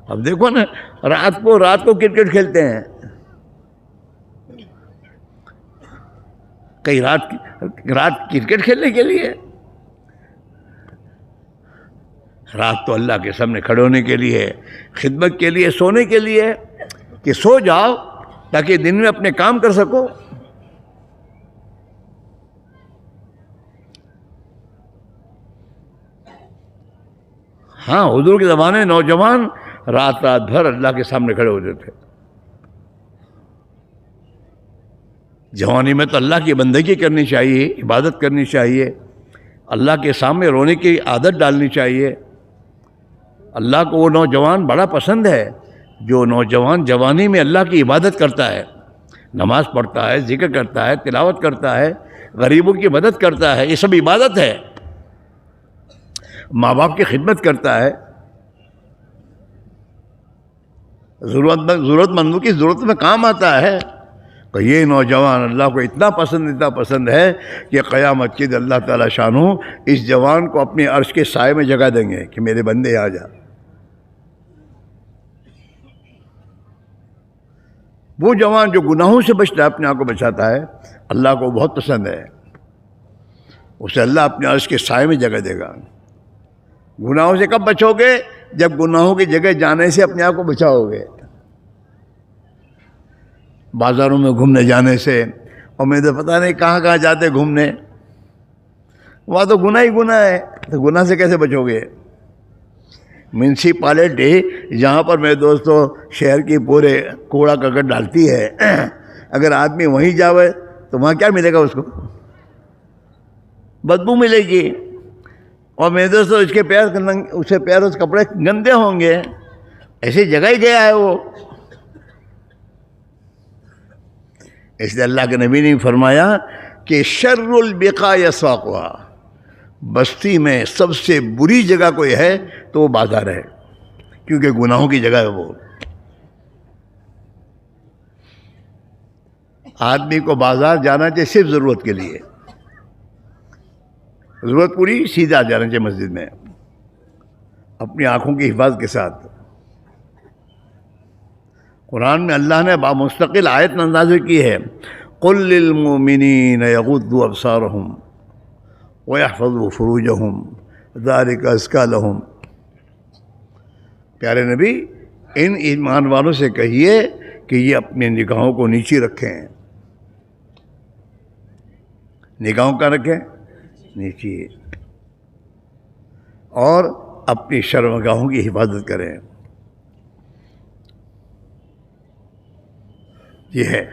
اب دیکھو نا، رات کو کرکٹ کھیلتے ہیں، کئی رات کرکٹ کھیلنے کے لیے. رات تو اللہ کے سامنے کھڑے ہونے کے لیے، خدمت کے لیے، سونے کے لیے کہ سو جاؤ تاکہ دن میں اپنے کام کر سکو. ہاں، حضور کے زمانے نوجوان رات بھر اللہ کے سامنے کھڑے ہوتے تھے. جوانی میں تو اللہ کی بندگی کرنی چاہیے، عبادت کرنی چاہیے، اللہ کے سامنے رونے کی عادت ڈالنی چاہیے. اللہ کو وہ نوجوان بڑا پسند ہے جو نوجوان جوانی میں اللہ کی عبادت کرتا ہے، نماز پڑھتا ہے، ذکر کرتا ہے، تلاوت کرتا ہے، غریبوں کی مدد کرتا ہے. یہ سب عبادت ہے. ماں باپ کی خدمت کرتا ہے، ضرورت مندوں کی ضرورت میں کام آتا ہے. تو یہ نوجوان اللہ کو اتنا پسند ہے کہ قیامت کے دن اللہ تعالیٰ شانہ اس جوان کو اپنے عرش کے سائے میں جگہ دیں گے کہ میرے بندے آ جا. وہ جوان جو گناہوں سے بچتا ہے، اپنے آپ کو بچاتا ہے، اللہ کو بہت پسند ہے. اسے اللہ اپنے عرش کے سائے میں جگہ دے گا. گناہوں سے کب بچو گے؟ جب گناہوں کی جگہ جانے سے اپنے آپ کو بچاؤ گے. بازاروں میں گھومنے جانے سے، اور میں تو پتہ نہیں کہاں جاتے گھومنے، وہاں تو گناہ ہی گناہ ہے. تو گناہ سے کیسے بچو گے؟ میونسپلٹی جہاں پر میرے دوستوں شہر کی پورے کوڑا کرکٹ ڈالتی ہے، اگر آدمی وہیں جاوے تو وہاں کیا ملے گا؟ اس کو بدبو ملے گی. اور میرے دوستوں اس کپڑے گندے ہوں گے. ایسی جگہ ہی گیا ہے وہ. اس لیے اللہ کے نبی نے فرمایا کہ شر البقاء اسواقها، بستی میں سب سے بری جگہ کوئی ہے تو وہ بازار ہے، کیونکہ گناہوں کی جگہ ہے وہ. آدمی کو بازار جانا چاہیے صرف ضرورت کے لیے، ضرورت پوری سیدھا جانا چاہیے مسجد میں اپنی آنکھوں کی حفاظت کے ساتھ. قرآن میں اللہ نے بامستقل آیت نازل کی ہے، قل للمؤمنین یغضوا ابصارهم وَيَحْفَظُوا فُرُوجَهُمْ ذَلِكَ أَزْكَىٰ لَهُمْ. پیارے نبی، ان ایمان والوں سے کہیے کہ یہ اپنے نگاہوں کو نیچے رکھیں. نگاہوں کا رکھیں نیچے، اور اپنی شرمگاہوں کی حفاظت کریں. یہ ہے.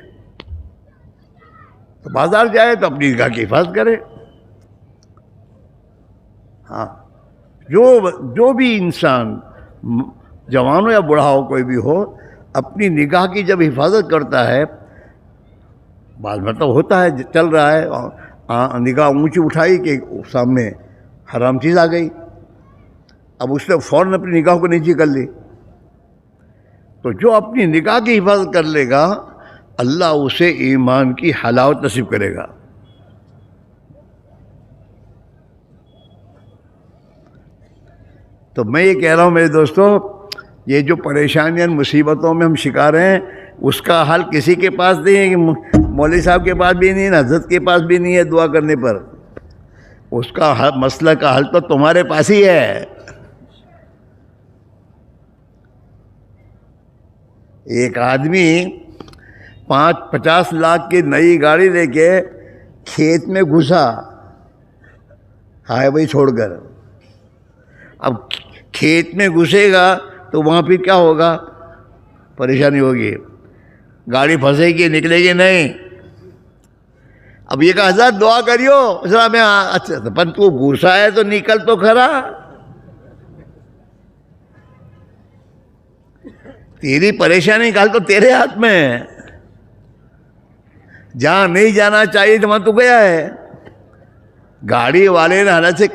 تو بازار جائے تو اپنی نگاہ کی حفاظت کرے. ہاں، جو بھی انسان جوان ہو یا بوڑھا ہو، کوئی بھی ہو، اپنی نگاہ کی جب حفاظت کرتا ہے، بعض مطلب ہوتا ہے چل رہا ہے اور نگاہ اونچی اٹھائی کہ سامنے حرام چیز آ گئی، اب اس نے فوراً اپنی نگاہ کو نیچی کر لی. تو جو اپنی نگاہ کی حفاظت کر لے گا، اللہ اسے ایمان کی حلاوت نصیب کرے گا. تو میں یہ کہہ رہا ہوں میرے دوستو، یہ جو پریشانیاں مصیبتوں میں ہم شکار ہیں، اس کا حل کسی کے پاس نہیں ہے، کہ مولوی صاحب کے پاس بھی نہیں ہے، حضرت کے پاس بھی نہیں ہے دعا کرنے پر. اس کا مسئلہ کا حل تو تمہارے پاس ہی ہے. ایک آدمی 50 لاکھ کی نئی گاڑی لے کے کھیت میں گھسا ہائے بھائی چھوڑ کر. اب کھیت میں گھسے گا تو وہاں پہ کیا ہوگا؟ پریشانی ہوگی، گاڑی پھنسے گی، نکلے گی نہیں. اب یہ کہا حضرت دعا کریو، ذرا میں اچھا پر تو گھسا ہے تو نکل تو کھرا. تیری پریشانی کا حل تو تیرے ہاتھ میں ہے. جہاں نہیں جانا چاہیے تو وہاں تو گیا ہے. گاڑی والے نے حالت سے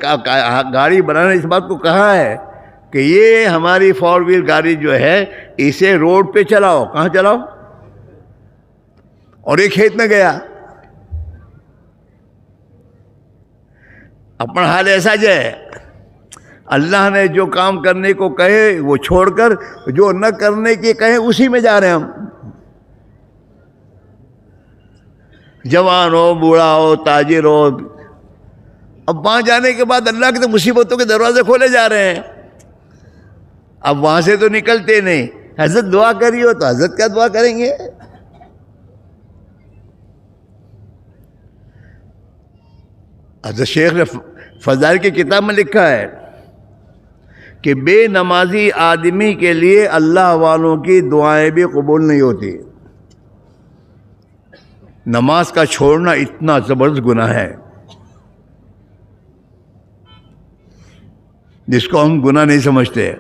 گاڑی بنانے اس بات کو کہا ہے کہ یہ ہماری 4 وہیل گاڑی جو ہے اسے روڈ پہ چلاؤ. کہاں چلاؤ؟ اور یہ کھیت میں گیا. اپنا حال ایسا جو ہے، اللہ نے جو کام کرنے کو کہے وہ چھوڑ کر جو نہ کرنے کے کہے اسی میں جا رہے ہیں ہم. جوان ہو، بوڑھا ہو، تاجر ہو، اب وہاں جانے کے بعد اللہ کی تو مصیبتوں کے دروازے کھولے جا رہے ہیں. اب وہاں سے تو نکلتے نہیں. حضرت دعا کری ہو تو حضرت کیا دعا کریں گے؟ حضرت شیخ نے فضائل کی کتاب میں لکھا ہے کہ بے نمازی آدمی کے لیے اللہ والوں کی دعائیں بھی قبول نہیں ہوتی. نماز کا چھوڑنا اتنا زبردست گناہ ہے جس کو ہم گناہ نہیں سمجھتے،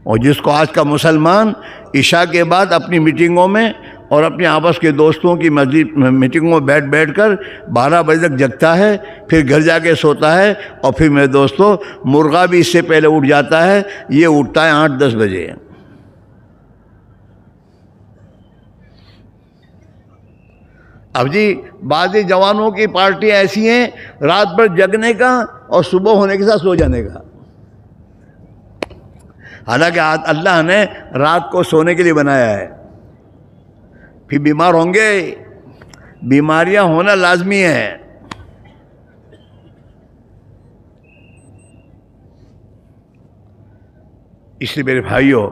اور جس کو آج کا مسلمان عشاء کے بعد اپنی میٹنگوں میں اور اپنے آپس کے دوستوں کی میٹنگوں میں بیٹھ کر 12 بجے تک جگتا ہے، پھر گھر جا کے سوتا ہے، اور پھر میرے دوستوں مرغا بھی اس سے پہلے اٹھ جاتا ہے. یہ اٹھتا ہے 8-10 بجے. اب جی بعضی جوانوں کی پارٹیاں ایسی ہیں، رات بھر جگنے کا اور صبح ہونے کے ساتھ سو جانے کا. حالانکہ اللہ نے رات کو سونے کے لیے بنایا ہے. پھر بیمار ہوں گے، بیماریاں ہونا لازمی ہے. اس لیے میرے بھائیوں،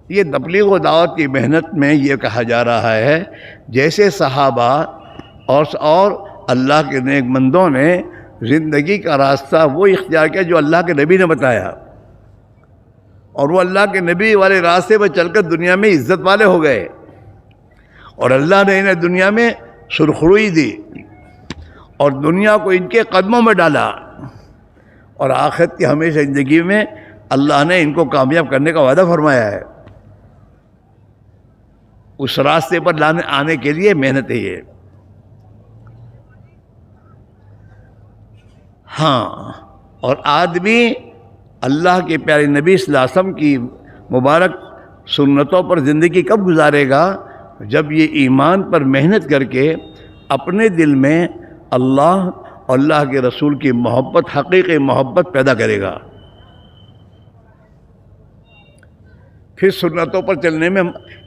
یہ تبلیغ و دعوت کی محنت میں یہ کہا جا رہا ہے جیسے صحابہ اور اللہ کے نیک بندوں نے زندگی کا راستہ وہ اختیار کیا جو اللہ کے نبی نے بتایا، اور وہ اللہ کے نبی والے راستے پر چل کر دنیا میں عزت والے ہو گئے، اور اللہ نے انہیں دنیا میں سرخروئی دی اور دنیا کو ان کے قدموں میں ڈالا، اور آخرت کی ہمیشہ زندگی میں اللہ نے ان کو کامیاب کرنے کا وعدہ فرمایا ہے. اس راستے پر آنے کے لیے محنت ہے یہ. ہاں، اور آدمی اللہ کے پیارے نبی صلی اللہ علیہ وسلم کی مبارک سنتوں پر زندگی کب گزارے گا؟ جب یہ ایمان پر محنت کر کے اپنے دل میں اللہ اور اللہ کے رسول کی محبت، حقیقی محبت پیدا کرے گا. پھر سنتوں پر چلنے میں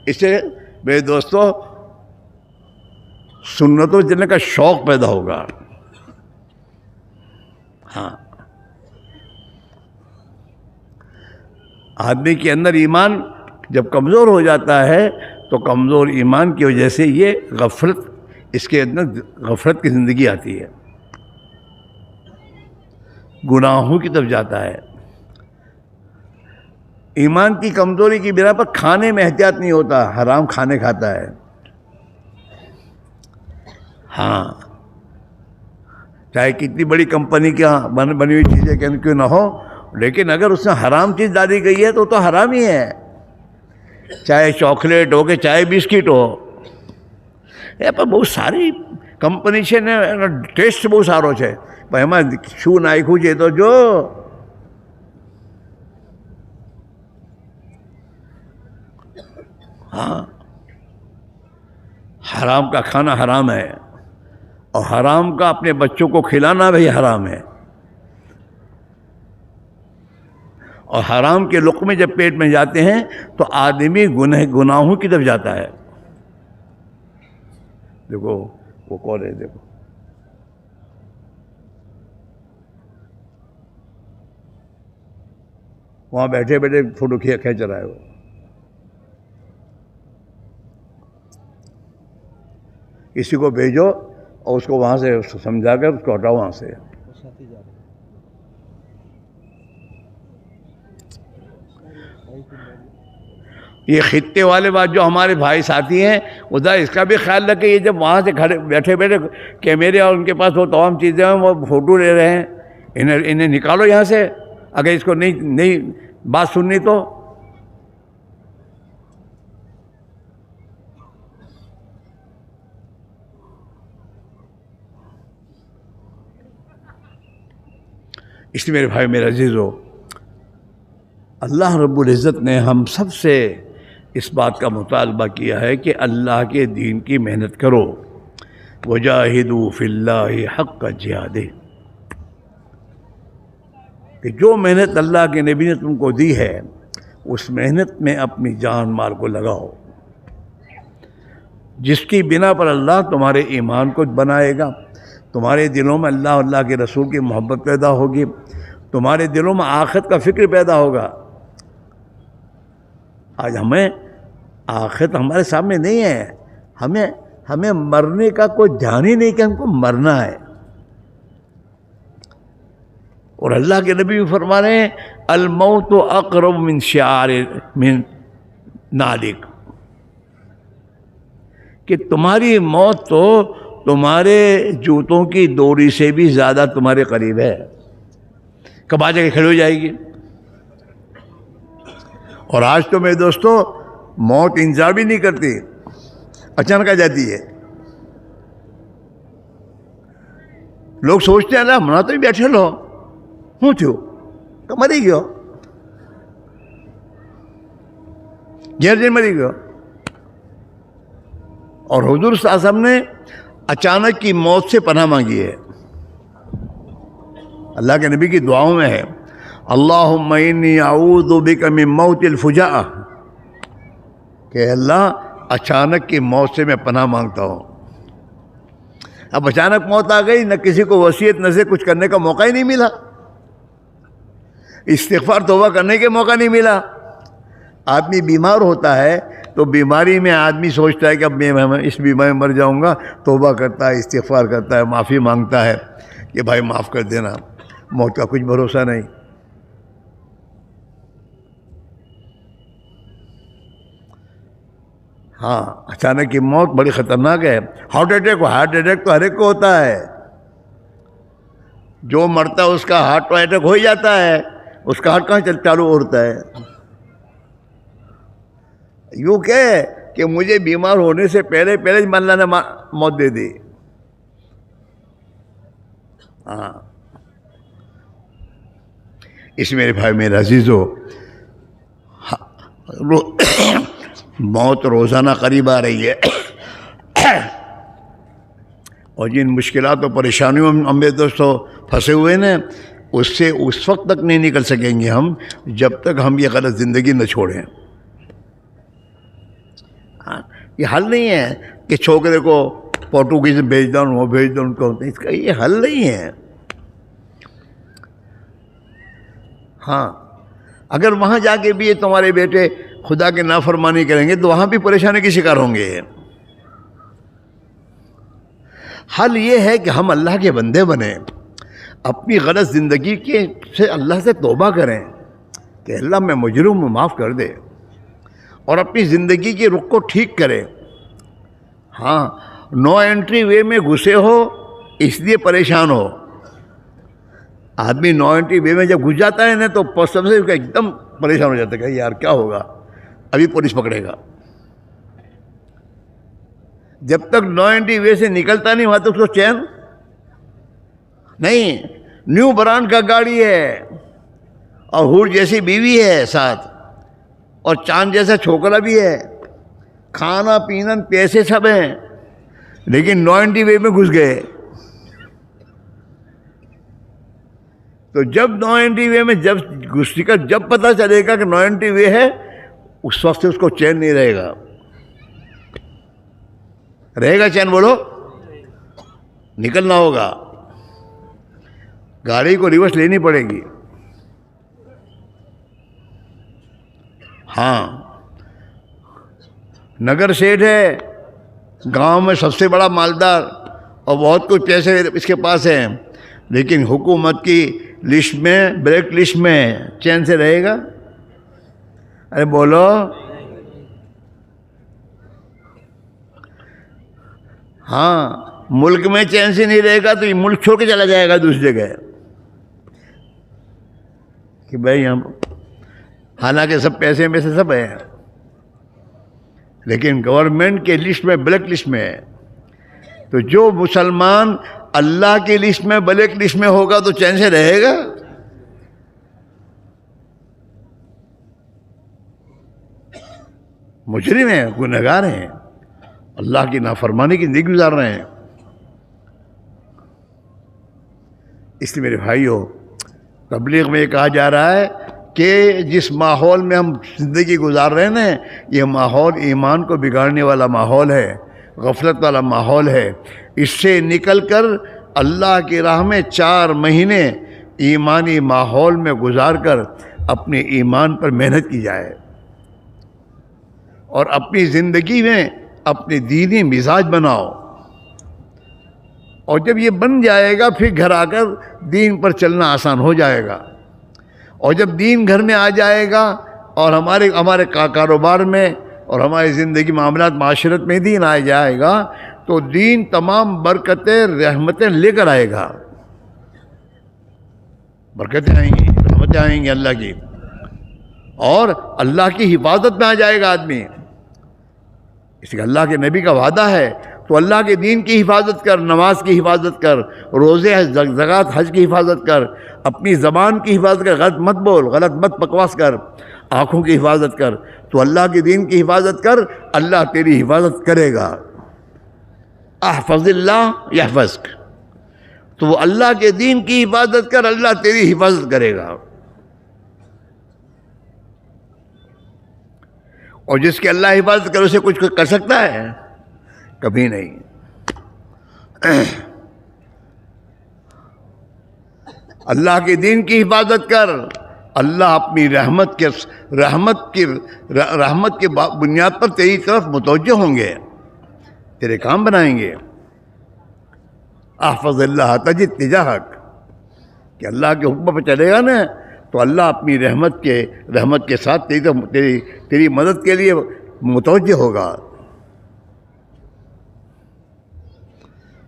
اسے میرے دوستو سنتوں پر چلنے کا شوق پیدا ہوگا. ہاں، آدمی کے اندر ایمان جب کمزور ہو جاتا ہے تو کمزور ایمان کی وجہ سے یہ غفلت، اس کے اندر غفلت کی زندگی آتی ہے، گناہوں کی طرف جاتا ہے. ایمان کی کمزوری کی بنا پر کھانے میں احتیاط نہیں ہوتا، حرام کھانے کھاتا ہے. ہاں، چاہے کتنی بڑی کمپنی کی بنی ہوئی چیزیں کیوں نہ ہو، لیکن اگر اس میں حرام چیز ڈالی گئی ہے تو حرام ہی ہے. چاہے چاکلیٹ ہو کہ چاہے بسکٹ ہو. پر بہت ساری કંપની છે ને એનો ટેસ્ટ બહુ સારો છે, પણ એમાં શું નાખ્યું છે તો જો. ہاں، حرام کا کھانا حرام ہے، اور حرام کا اپنے بچوں کو کھلانا بھی حرام ہے. اور حرام کے لقمے جب پیٹ میں جاتے ہیں تو آدمی گناہوں کی طرف جاتا ہے. دیکھو وہ کون ہے، دیکھو وہاں بیٹھے بیٹھے فوٹو کھینچ رہا ہے وہ. کسی کو بھیجو اور اس کو وہاں سے سمجھا کر اس کو ہٹاؤ وہاں سے. یہ خطے والے بات جو ہمارے بھائی ساتھی ہیں، خدا اس کا بھی خیال رکھے. یہ جب وہاں سے کھڑے بیٹھے بیٹھے کیمرے اور ان کے پاس وہ تمام چیزیں ہیں، وہ فوٹو لے رہے ہیں، انہیں نکالو یہاں سے اگر اس کو نہیں بات سننی تو. اس لیے میرے بھائی میرے عزیزو، اللہ رب العزت نے ہم سب سے اس بات کا مطالبہ کیا ہے کہ اللہ کے دین کی محنت کرو. وجاہدوا فی اللہ حق جہادہ، کہ جو محنت اللہ کے نبی نے تم کو دی ہے اس محنت میں اپنی جان مال کو لگاؤ، جس کی بنا پر اللہ تمہارے ایمان کو بنائے گا، تمہارے دلوں میں اللہ کے رسول کی محبت پیدا ہوگی، تمہارے دلوں میں آخرت کا فکر پیدا ہوگا. آج ہمیں آخرت ہمارے سامنے نہیں ہے، ہمیں مرنے کا کوئی دھیان ہی نہیں کہ ہم کو مرنا ہے. اور اللہ کے نبی بھی فرما رہے ہیں الموت اقرب من شعار من نالک، کہ تمہاری موت تو تمہارے جوتوں کی ڈوری سے بھی زیادہ تمہارے قریب ہے. کب آ جا کے کھڑی ہو جائے گی. اور آج تو میرے دوستو موت انتظار بھی نہیں کرتی، اچانک آ جاتی ہے. لوگ سوچتے ہیں نا منا تو بیٹھے لو ہوں تھو تو مری گયો گھر مری گયો. اور حضور صلی اللہ علیہ وسلم نے اچانک کی موت سے پناہ مانگی ہے. اللہ کے نبی کی دعاؤں میں ہے اللہم انی اعوذ بک من موت الفجاء، کہ اللہ اچانک کی موت سے میں پناہ مانگتا ہوں. اب اچانک موت آ گئی، نہ کسی کو وصیت نہ سے کچھ کرنے کا موقع ہی نہیں ملا، استغفار توبہ کرنے کے موقع نہیں ملا. آدمی بیمار ہوتا ہے تو بیماری میں آدمی سوچتا ہے کہ اب میں اس بیماری میں مر جاؤں گا، توبہ کرتا ہے، استغفار کرتا ہے، معافی مانگتا ہے کہ بھائی معاف کر دینا. موت کا کچھ بھروسہ نہیں. ہاں، اچانک کی موت بڑی خطرناک ہے. ہارٹ اٹیک تو ہر ایک کو ہوتا ہے. جو مرتا ہے اس کا ہارٹ اٹیک ہو ہی جاتا ہے، اس کا ہارٹ کہاں چالو ہوتا ہے. یوں کہ مجھے بیمار ہونے سے پہلے اللہ نے موت دے دی. ہاں، اس میرے بھائی میرے عزیزو، موت روزانہ قریب آ رہی ہے. اور جن مشکلات و پریشانیوں میں ہم میرے دوستوں پھنسے ہوئے نا، اس سے اس وقت تک نہیں نکل سکیں گے ہم جب تک ہم یہ غلط زندگی نہ چھوڑیں. یہ حل نہیں ہے کہ چھوکرے کو پورٹوگیز میں بھیج دوں، وہ بھیج دوں ان کو، اس کا یہ حل نہیں ہے. ہاں، اگر وہاں جا کے بھی تمہارے بیٹے خدا کے نافرمانی کریں گے تو وہاں بھی پریشانی کی شکار ہوں گے. حل یہ ہے کہ ہم اللہ کے بندے بنیں، اپنی غلط زندگی سے اللہ سے توبہ کریں. کہ اللہ میں مجرم ہوں، معاف کر دے، اور اپنی زندگی کی رخ کو ٹھیک کرے۔ ہاں، نو انٹری وے میں گھسے ہو اس لیے پریشان ہو۔ آدمی نو انٹری وے میں جب گھس جاتا ہے نا تو سب سے ایک دم پریشان ہو جاتا ہے کہ یار کیا ہوگا، ابھی پولیس پکڑے گا۔ جب تک نو انٹری وے سے نکلتا نہیں وہاں تک اس کو چین نہیں۔ نیو برانڈ کا گاڑی ہے اور حور جیسی بیوی ہے ساتھ، اور چاند جیسا چھوکرا بھی ہے، کھانا پینا پیسے سب ہیں، لیکن نو انٹری وے میں گھس گئے۔ تو جب نو انٹری وے میں جب گھسنے کا جب پتہ چلے گا کہ نو انٹری وے ہے، اس وقت سے اس کو چین نہیں رہے گا۔ رہے گا چین؟ بولو، نکلنا ہوگا، گاڑی کو ریورس لینی پڑے گی۔ ہاں، نگر سیٹھ ہے، گاؤں میں سب سے بڑا مالدار اور بہت کچھ پیسے اس کے پاس ہیں، لیکن حکومت کی لسٹ میں، بلیک لسٹ میں، چین سے رہے گا؟ ارے بولو۔ ہاں، ملک میں چین سے نہیں رہے گا تو یہ ملک چھوڑ کے چلا جائے گا دوسری جگہ کہ بھائی ہم، حالانکہ سب پیسے میں سے سب ہیں، لیکن گورنمنٹ کے لسٹ میں، بلیک لسٹ میں ہے۔ تو جو مسلمان اللہ کی لسٹ میں، بلیک لسٹ میں ہوگا تو چین سے رہے گا؟ مجرم ہیں، گنہگار ہیں، اللہ کی نافرمانی کی زندگی گزار رہے ہیں۔ اس لیے میرے بھائیو، تبلیغ میں یہ کہا جا رہا ہے کہ جس ماحول میں ہم زندگی گزار رہے ہیں نا، یہ ماحول ایمان کو بگاڑنے والا ماحول ہے، غفلت والا ماحول ہے۔ اس سے نکل کر اللہ کی راہ میں 4 مہینے ایمانی ماحول میں گزار کر اپنے ایمان پر محنت کی جائے، اور اپنی زندگی میں اپنے دینی مزاج بناؤ، اور جب یہ بن جائے گا پھر گھر آ کر دین پر چلنا آسان ہو جائے گا۔ اور جب دین گھر میں آ جائے گا اور ہمارے کاروبار میں اور ہماری زندگی، معاملات، معاشرت میں دین آ جائے گا تو دین تمام برکتیں، رحمتیں لے کر آئے گا۔ برکتیں آئیں گی، رحمتیں آئیں گی اللہ کی، اور اللہ کی حفاظت میں آ جائے گا آدمی۔ اس لیے اللہ کے نبی کا وعدہ ہے، تو اللہ کے دین کی حفاظت کر، نماز کی حفاظت کر، روزے، زکوٰۃ، حج کی حفاظت کر، اپنی زبان کی حفاظت کر، غلط مت بول، غلط مت بکواس کر، آنکھوں کی حفاظت کر، تو اللہ کے دین کی حفاظت کر، اللہ تیری حفاظت کرے گا۔ احفظ اللہ یحفظک، تو وہ اللہ کے دین کی حفاظت کر، اللہ تیری حفاظت کرے گا۔ اور جس کی اللہ حفاظت کرے اسے کچھ کر سکتا ہے؟ کبھی نہیں۔ اللہ کے دین کی حفاظت کر، اللہ اپنی رحمت کی بنیاد پر تیری طرف متوجہ ہوں گے، تیرے کام بنائیں گے۔ احفظ اللہ تجد تجاہک، کہ اللہ کے حکم پہ چلے گا نا تو اللہ اپنی رحمت کے ساتھ تیری مدد کے لیے متوجہ ہوگا۔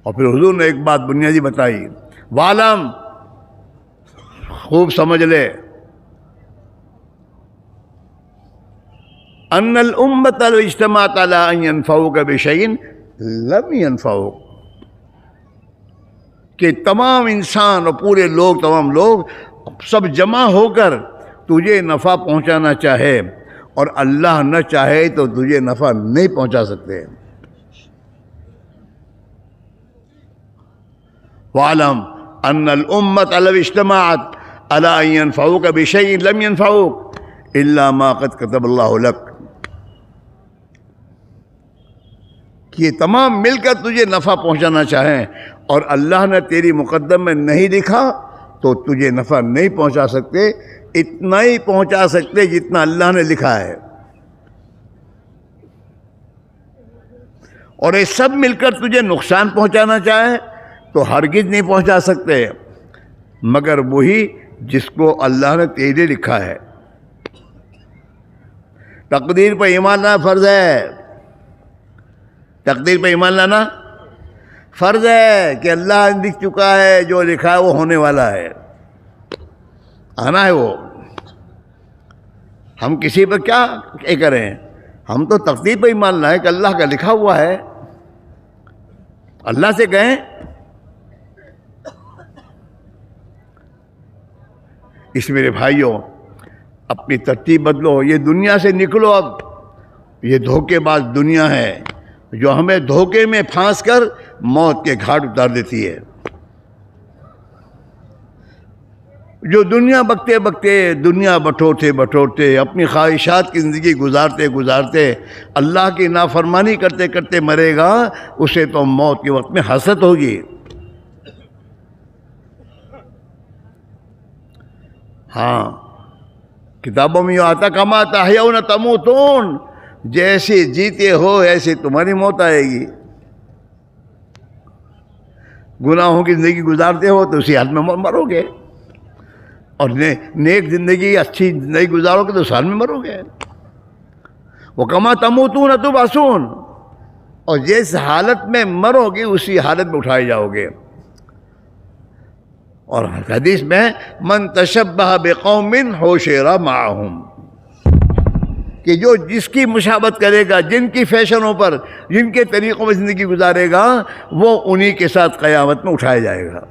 اور پھر حضور نے ایک بات بنیادی بتائی، وَعْلَمْ، خوب سمجھ لے، أَنَّ الْأُمَّةَ لَوْ اجْتَمَعَتْ عَلَىٰ أَن يَنْفَعُوكَ بِشَيْءٍ لَمْ يَنْفَعُوكَ، کہ تمام انسان اور پورے لوگ، تمام لوگ سب جمع ہو کر تجھے نفع پہنچانا چاہے اور اللہ نہ چاہے تو تجھے نفع نہیں پہنچا سکتے۔ وَعْلَمْ أَنَّ الْأُمَّةَ لَوْ اجْتَمَعَتْ عَلَىٰ أَن يَنْفَعُوكَ بِشَيْءٍ لَمْ يَنْفَعُوكَ إِلَّا مَا قَدْ كَتَبَ اللَّهُ لَكَ، کہ یہ تمام مل کر تجھے نفع پہنچانا چاہیں اور اللہ نے تیری مقدم میں نہیں لکھا تو تجھے نفع نہیں پہنچا سکتے، اتنا ہی پہنچا سکتے جتنا اللہ نے لکھا ہے۔ اور یہ سب مل کر تجھے نقصان پہنچانا چاہے تو ہرگز نہیں پہنچا سکتے، مگر وہی جس کو اللہ نے تیرے لکھا ہے۔ تقدیر پر ایمان لانا فرض ہے، تقدیر پر ایمان لانا فرض ہے کہ اللہ لکھ چکا ہے، جو لکھا ہے وہ ہونے والا ہے، آنا ہے وہ. ہم کسی پر کیا کریں، ہم تو تقدیر پر ایمان لائیں کہ اللہ کا لکھا ہوا ہے. اللہ سے کہیں اس میرے بھائیوں اپنی ترتیب بدلو، یہ دنیا سے نکلو. اب یہ دھوکے باز دنیا ہے جو ہمیں دھوکے میں پھانس کر موت کے گھاٹ اتار دیتی ہے. جو دنیا بکتے بکتے، دنیا بٹورتے بٹورتے، اپنی خواہشات کی زندگی گزارتے گزارتے اللہ کی نافرمانی کرتے کرتے مرے گا، اسے تو موت کے وقت میں حسرت ہوگی. ہاں کتابوں میں یہ آتا کما تحیون تموتون، جیسے جیتے ہو ایسے تمہاری موت آئے گی. گناہوں کی زندگی گزارتے ہو تو اسی حال میں مرو گے، اور نیک زندگی، اچھی زندگی گزارو گے تو اس حال میں مرو گے. وہ کما تموتون تبعثون، اور جس حالت میں مرو گے اسی حالت میں اٹھائے جاؤ گے. اور حدیث میں من تشبہ بقوم حشر معہم، کہ جو جس کی مشابہت کرے گا، جن کی فیشنوں پر، جن کے طریقوں میں زندگی گزارے گا، وہ انہی کے ساتھ قیامت میں اٹھایا جائے گا.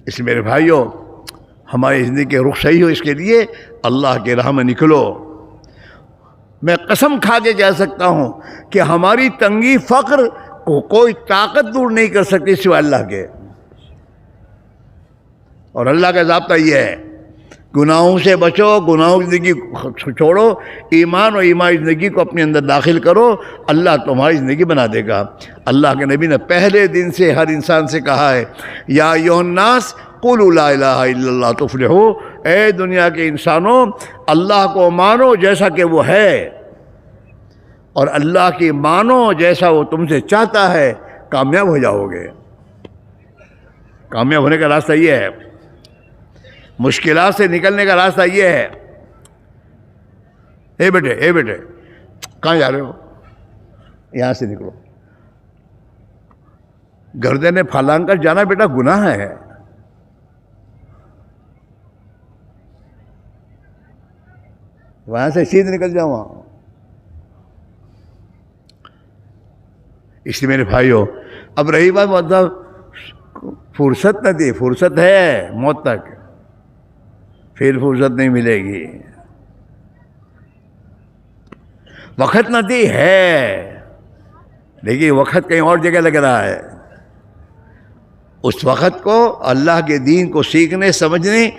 اس میرے بھائیوں ہماری زندگی کے رخ صحیح ہو، اس کے لیے اللہ کے راہ میں نکلو. میں قسم کھا کے کہہ سکتا ہوں کہ ہماری تنگی، فقر کو کوئی طاقت دور نہیں کر سکتی سوائے اللہ کے. اور اللہ کا ضابطہ یہ ہے، گناہوں سے بچو، گناہوں کی زندگی چھوڑو، ایمان اور ایمانی زندگی کو اپنے اندر داخل کرو، اللہ تمہاری زندگی بنا دے گا. اللہ کے نبی نے پہلے دن سے ہر انسان سے کہا ہے، یا ایھا الناس قولوا لا الہ الا اللہ تفلحوا، اے دنیا کے انسانوں اللہ کو مانو جیسا کہ وہ ہے، اور اللہ کی مانو جیسا وہ تم سے چاہتا ہے، کامیاب ہو جاؤ گے. کامیاب ہونے کا راستہ یہ ہے، مشکلات سے نکلنے کا راستہ یہ ہے. اے بیٹے کہاں جا رہے ہو؟ یہاں سے نکلو. گردنیں پھلانگ کر جانا بیٹا گناہ ہے. وہاں سے سیدھے نکل جاؤ وہاں. اس لیے میرے بھائیوں اب رہی بات مطلب فرصت نہ دی، فرصت ہے موت تک، پھر فرصت نہیں ملے گی. وقت نہ دی ہے، لیکن وقت کہیں اور جگہ لگ رہا ہے. اس وقت کو اللہ کے دین کو سیکھنے، سمجھنے،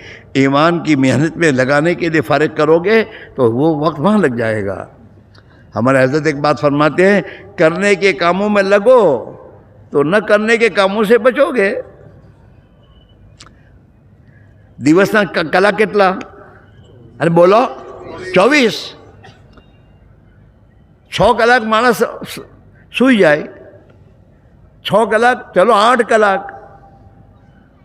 ایمان کی محنت میں لگانے کے لیے فارغ کرو گے تو وہ وقت وہاں لگ جائے گا. ہمارے حضرت ایک بات فرماتے ہیں، کرنے کے کاموں میں لگو تو نہ کرنے کے کاموں سے بچو گے. દિવસના કલાક કેટલા؟ અરે બોલો 24. 6 કલાક માણસ સૂઈ જાય, 6 કલાક, ચલો 8 કલાક,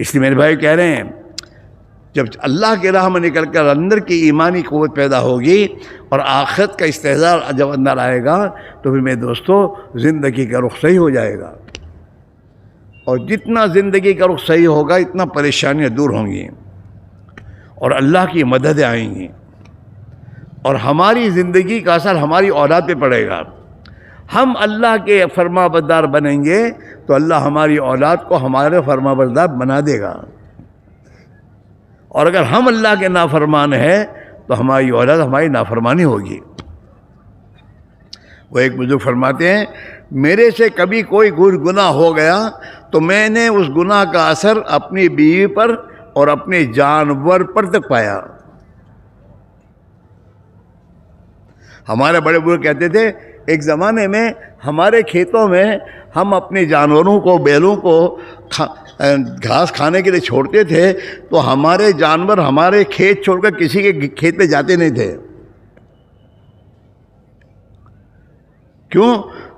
اس لیے میرے بھائی کہہ رہے ہیں جب اللہ کے راہ میں نکل کر اندر کی ایمانی قوت پیدا ہوگی اور آخرت کا استحضار جب اندر آئے گا تو پھر میرے دوستو زندگی کا رخ صحیح ہو جائے گا. اور جتنا زندگی کا رخ صحیح ہوگا اتنا پریشانیاں دور ہوں گی اور اللہ کی مددیں آئیں گی، اور ہماری زندگی کا اثر ہماری اولاد پہ پڑے گا. ہم اللہ کے فرما بردار بنیں گے تو اللہ ہماری اولاد کو ہمارے فرما بردار بنا دے گا. اور اگر ہم اللہ کے نافرمان ہیں تو ہماری اولاد ہماری نافرمانی ہوگی۔ وہ ایک بزرگ فرماتے ہیں میرے سے کبھی کوئی گناہ ہو گیا تو میں نے اس گناہ کا اثر اپنی بیوی پر اور اپنے جانور پر تک پایا۔ ہمارے بڑے بزرگ کہتے تھے ایک زمانے میں ہمارے کھیتوں میں ہم اپنے جانوروں کو، بیلوں کو گھاس کھانے کے لیے چھوڑتے تھے تو ہمارے جانور ہمارے کھیت چھوڑ کر کسی کے کھیت پہ جاتے نہیں تھے۔ کیوں؟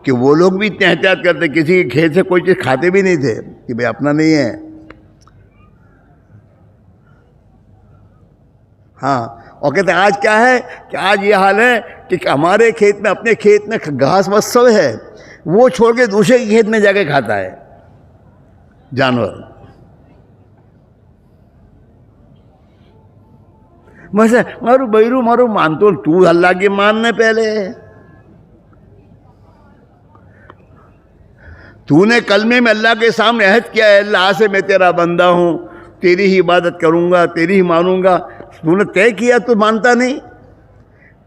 کہ وہ لوگ بھی اتنے احتیاط کرتے، کسی کے کھیت سے کوئی چیز کھاتے بھی نہیں تھے کہ بھئی اپنا نہیں ہے۔ ہاں، اور کہتے ہیں آج کیا ہے کہ آج یہ حال ہے کہ ہمارے کھیت میں، اپنے کھیت میں گھاس بس سب ہے، وہ چھوڑ کے دوسرے کے کھیت میں جا کے کھاتا ہے جانور۔ ویسے مارو بیرو مارو مانتو تو اللہ کی ماننے پہلے، تو نے کلمے میں اللہ کے سامنے عہد کیا ہے اللہ سے میں تیرا بندہ ہوں، تیری ہی عبادت کروں گا، تیری ہی مانوں گا، تو نے طے کیا تو مانتا نہیں۔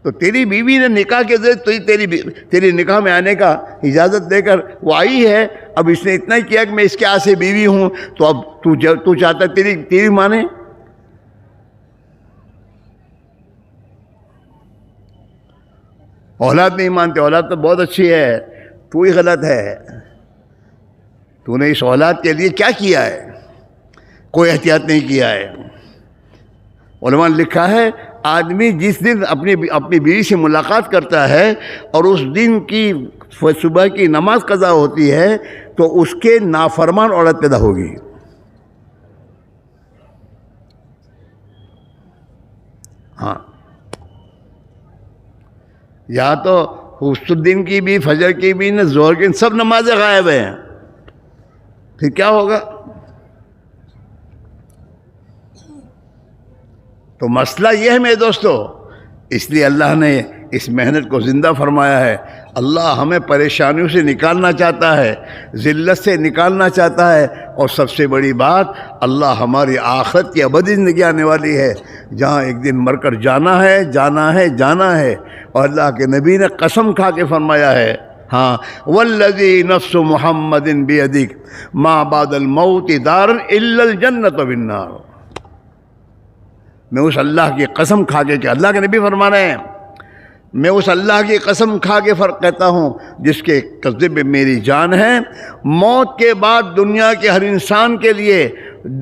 تو تیری بیوی نے نکاح کے ذریعے تیری نکاح میں آنے کا اجازت دے کر وہ آئی ہے، اب اس نے اتنا ہی کیا کہ میں اس کے ہاتھ سے بیوی ہوں، تو اب تو چاہتا ہے تیری مانے۔ اولاد نہیں مانتے، اولاد تو بہت اچھی ہے، تو ہی غلط ہے۔ تو نے اس اولاد کے لیے کیا کیا ہے؟ کوئی احتیاط نہیں کیا ہے۔ علماء نے لکھا ہے آدمی جس دن اپنی بیوی سے ملاقات کرتا ہے اور اس دن کی صبح کی نماز قضا ہوتی ہے تو اس کے نافرمان عورت پیدا ہوگی۔ ہاں، یا تو اس دن کی بھی، فجر کی بھی، ظہر کی، سب نمازیں غائب ہیں، پھر کیا ہوگا؟ تو مسئلہ یہ ہے میرے دوستو، اس لیے اللہ نے اس محنت کو زندہ فرمایا ہے۔ اللہ ہمیں پریشانیوں سے نکالنا چاہتا ہے، ذلت سے نکالنا چاہتا ہے، اور سب سے بڑی بات اللہ ہماری آخرت کی ابدی زندگی آنے والی ہے جہاں ایک دن مر کر جانا ہے، جانا ہے، جانا ہے۔ اور اللہ کے نبی نے قسم کھا کے فرمایا ہے، ہاں والذی نفس محمد بیدک ما بعد الموت دار الا الجنۃ والنار۔ میں اس اللہ کی قسم کھا کے، کہ اللہ کے نبی فرما رہے ہیں، میں اس اللہ کی قسم کھا کے فرق کہتا ہوں جس کے قبضے میں میری جان ہے، موت کے بعد دنیا کے ہر انسان کے لیے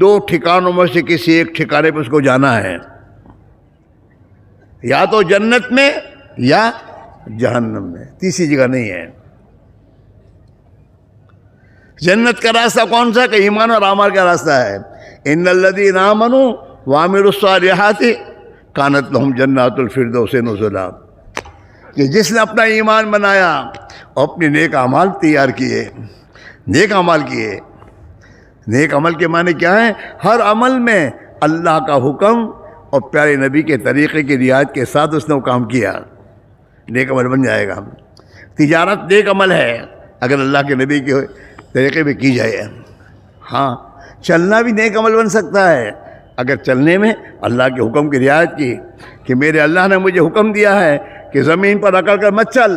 دو ٹھکانوں میں سے کسی ایک ٹھکانے پہ اس کو جانا ہے، یا تو جنت میں یا جہنم میں، تیسری جگہ نہیں ہے۔ جنت کا راستہ کون سا؟ کہ ایمان اور اعمال کا راستہ ہے۔ ان الذین آمنوا وعملوا الصالحات کانت لہم جنات الفردوس نزلا، کہ جس نے اپنا ایمان بنایا اور اپنے نیک اعمال تیار کیے، نیک اعمال کیے۔ نیک عمل کے معنی کیا ہے؟ ہر عمل میں اللہ کا حکم اور پیارے نبی کے طریقے کی رعایت کے ساتھ اس نے وہ کام کیا، نیک عمل بن جائے گا۔ تجارت نیک عمل ہے اگر اللہ کے نبی کے طریقے پہ کی جائے۔ ہاں، چلنا بھی نیک عمل بن سکتا ہے اگر چلنے میں اللہ کے حکم کی رعایت کی، کہ میرے اللہ نے مجھے حکم دیا ہے کہ زمین پر اکڑ کر مت چل،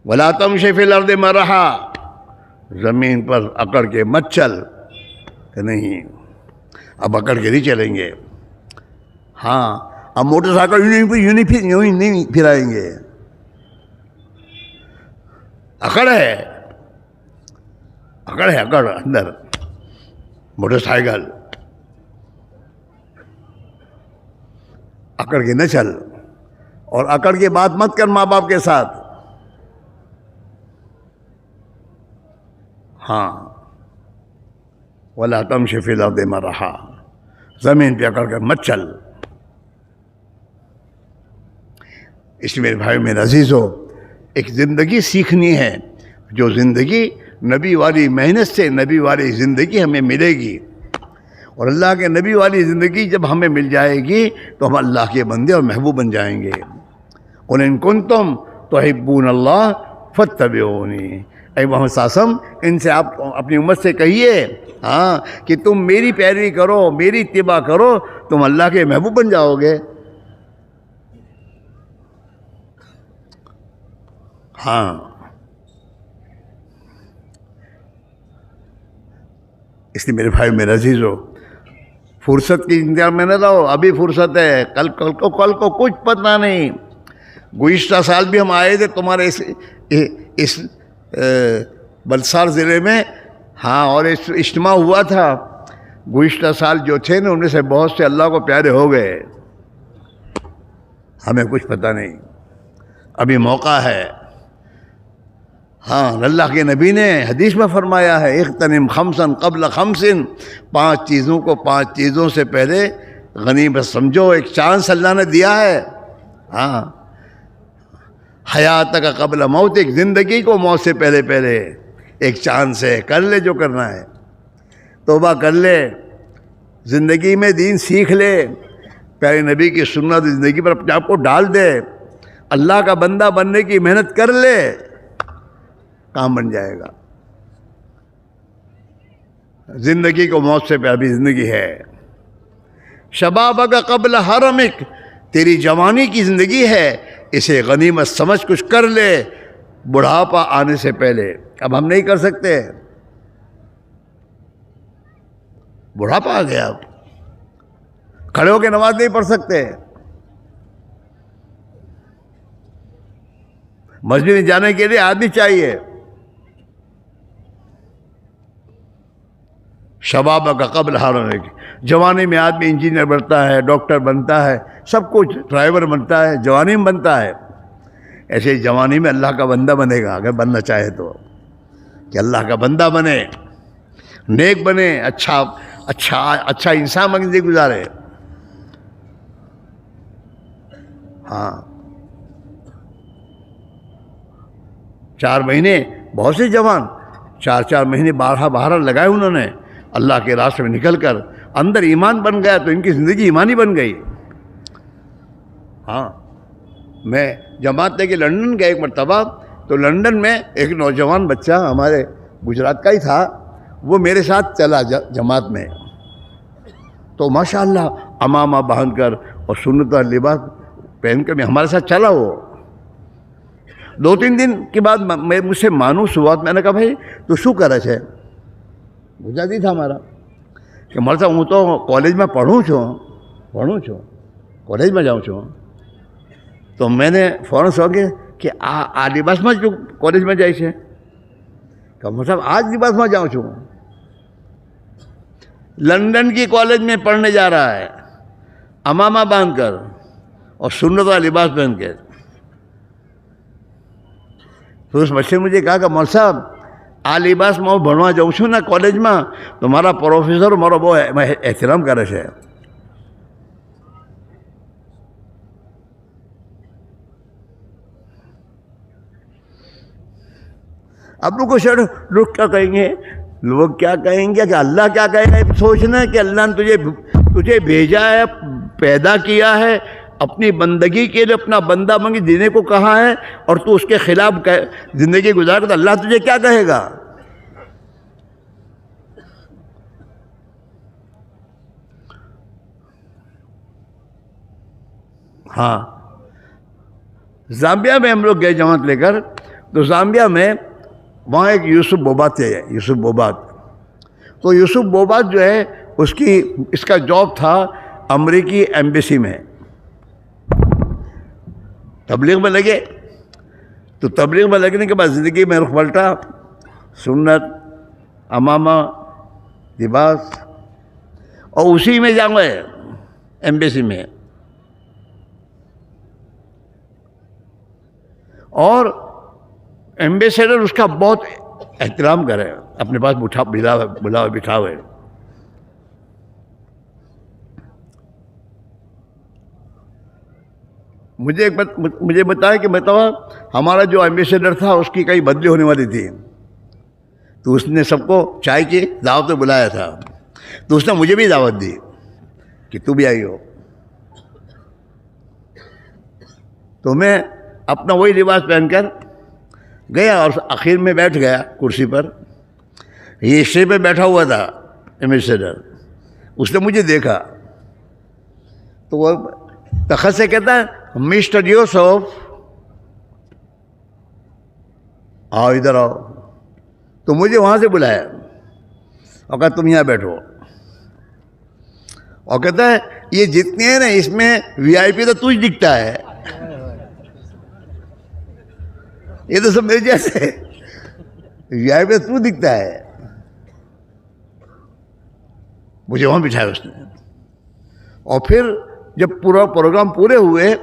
وَلَا تَمْشِ فِي الْأَرْضِ مَرَحًا، زمین پر اکڑ کے مت چل، کہ نہیں اب اکڑ کے نہیں چلیں گے۔ ہاں، اب موٹر سائیکل یوں نہیں پھرائیں گے، اکڑ ہے، اکڑ ہے، اکڑ اندر موٹر سائیکل، اکڑ کے نہ چل، اور اکڑ کے بات مت کر ماں باپ کے ساتھ۔ ہاں، وَلَا تَمْشِ فِي الْأَرْضِ مَرَحًا، زمین پہ اکڑ کر مت چل۔ اس لیے میرے بھائی میرے عزیزو، ایک زندگی سیکھنی ہے، جو زندگی نبی والی محنت سے نبی والی زندگی ہمیں ملے گی، اور اللہ کے نبی والی زندگی جب ہمیں مل جائے گی تو ہم اللہ کے بندے اور محبوب بن جائیں گے۔ قُلْ إِن كُنتُمْ تُحِبُّونَ اللَّهَ فَاتَّبِعُونِی، اے محمد صلی اللہ علیہ وسلم، ان سے آپ اپنی امت سے کہیے ہاں کہ تم میری پیروی کرو، میری اتباع کرو، تم اللہ کے محبوب بن جاؤ گے۔ ہاں، اس لیے میرے بھائی میرے عزیز ہو، فرصت کی انتظار میں نہ رہو، ابھی فرصت ہے، کل کو کچھ پتہ نہیں۔ گزشتہ سال بھی ہم آئے تھے تمہارے اس بلسار ضلع میں، ہاں، اور اجتماع ہوا تھا۔ گزشتہ سال جو تھے نا ان میں سے بہت سے اللہ کو پیارے ہو گئے، ہمیں کچھ پتہ نہیں، ابھی موقع ہے۔ ہاں، اللہ کے نبی نے حدیث میں فرمایا ہے اغتنم خمسن قبل خمسن، 5 چیزوں کو 5 چیزوں سے پہلے غنیمت سمجھو۔ ایک چانس اللہ نے دیا ہے، ہاں، حیات کا قبل موت، ایک زندگی کو موت سے پہلے ایک چانس ہے، کر لے جو کرنا ہے، توبہ کر لے، زندگی میں دین سیکھ لے، پیارے نبی کی سنت زندگی پر اپنے آپ کو ڈال دے، اللہ کا بندہ بننے کی محنت کر لے، کام بن جائے گا۔ زندگی کو موت سے پہلے زندگی ہے۔ شبابک قبل حرمک، تیری جوانی کی زندگی ہے، اسے غنیمت سمجھ کچھ کر لے بڑھاپا آنے سے پہلے۔ اب ہم نہیں کر سکتے، بڑھاپا آ گیا، اب کھڑے ہو کے نماز نہیں پڑھ سکتے، مسجد میں جانے کے لیے آدمی چاہیے۔ شبابک قبل حرمک، جوانی میں آدمی انجینئر بنتا ہے، ڈاکٹر بنتا ہے، سب کچھ، ڈرائیور بنتا ہے، جوانی میں بنتا ہے۔ ایسے ہی جوانی میں اللہ کا بندہ بنے گا اگر بننا چاہے تو، کہ اللہ کا بندہ بنے، نیک بنے، اچھا انسان بن زندگی گزارے۔ ہاں، 4 مہینے بہت سے جوان 4 مہینے باہر لگائے انہوں نے اللہ کے راستے میں نکل کر، اندر ایمان بن گیا تو ان کی زندگی ایمانی بن گئی۔ ہاں، میں جماعت لے کے لندن گیا ایک مرتبہ، تو لندن میں ایک نوجوان بچہ ہمارے گجرات کا ہی تھا، وہ میرے ساتھ چلا جماعت میں، تو ماشاءاللہ امامہ باندھ کر اور سنت اور لباس پہن کر ہمارے ساتھ چلا۔ وہ 2-3 دن کے بعد مجھ سے مانوس ہوا، میں نے کہا بھائی تو شو کرے છે؟ گجراتی تھا ہمارا، کہ مر صاحب ہوں تو کالج میں پڑھوں છું کالج میں جاؤں છું۔ تو میں نے فوراً سوچا کہ આ લિબાસમાં જ કોલેજમાં જાય છે؟ کہ مر صاحب آج لباس میں جاؤں છું، لندن کی کالج میں پڑھنے جا رہا ہے، امامہ باندھ کر اور سنت والا لباس پہن کے۔ تو اس بچے نے مجھے کہا کہ مول صاحب આ લિબાસમાં હું ભણવા જાઉં છું ને કોલેજમાં તો મારા પ્રોફેસર મારો બહુ એહતરામ કરે છે۔ اب لوگ کیا کہیں گے؟ لوگ کیا کہیں گے کہ اللہ کیا کہے گا؟ سوچنا کہ اللہ نے تجھے بھیجا ہے، پیدا کیا ہے، اپنی بندگی کے لیے اپنا بندہ بن دینے کو کہا ہے، اور تو اس کے خلاف زندگی گزار تو اللہ تجھے کیا کہے گا؟ ہاں، زامبیا میں ہم لوگ گئے جماعت لے کر، تو زامبیا میں وہاں ایک یوسف بوبات تھے، یوسف بوبات۔ تو یوسف بوبات جو ہے اس کا جاب تھا امریکی ایمبیسی میں، تبلیغ میں لگے۔ تو تبلیغ میں لگنے کے بعد زندگی میں رخ پلٹا، سنت، امامہ، لباس، اور اسی میں جاؤں گے ایمبیسی میں، اور ایمبیسیڈر اس کا بہت احترام کرے، اپنے پاس بلا بٹھاوے۔ مجھے بتایا کہ ہمارا جو ایمبیسیڈر تھا اس کی کئی بدلی ہونے والی تھی، تو اس نے سب کو چائے کی دعوت میں بلایا تھا، تو اس نے مجھے بھی دعوت دی کہ تو بھی آئی ہو۔ تو میں اپنا وہی لباس پہن کر گیا اور آخر میں بیٹھ گیا کرسی پر. یہ اسٹیج پہ بیٹھا ہوا تھا ایمبیسیڈر. اس نے مجھے دیکھا تو وہ تخت سے کہتا ہے مسٹر یوسف آؤ ادھر آؤ. تو مجھے وہاں سے بلایا اور کہا تم یہاں بیٹھو. اور کہتا ہے یہ جتنے ہیں نا اس میں وی آئی پی تو تجھ دکھتا ہے, یہ تو سب میرے جیسے وی آئی پی تو دکھتا ہے. مجھے وہاں بٹھایا اس نے. اور پھر جب پورا پروگرام پورے ہوئے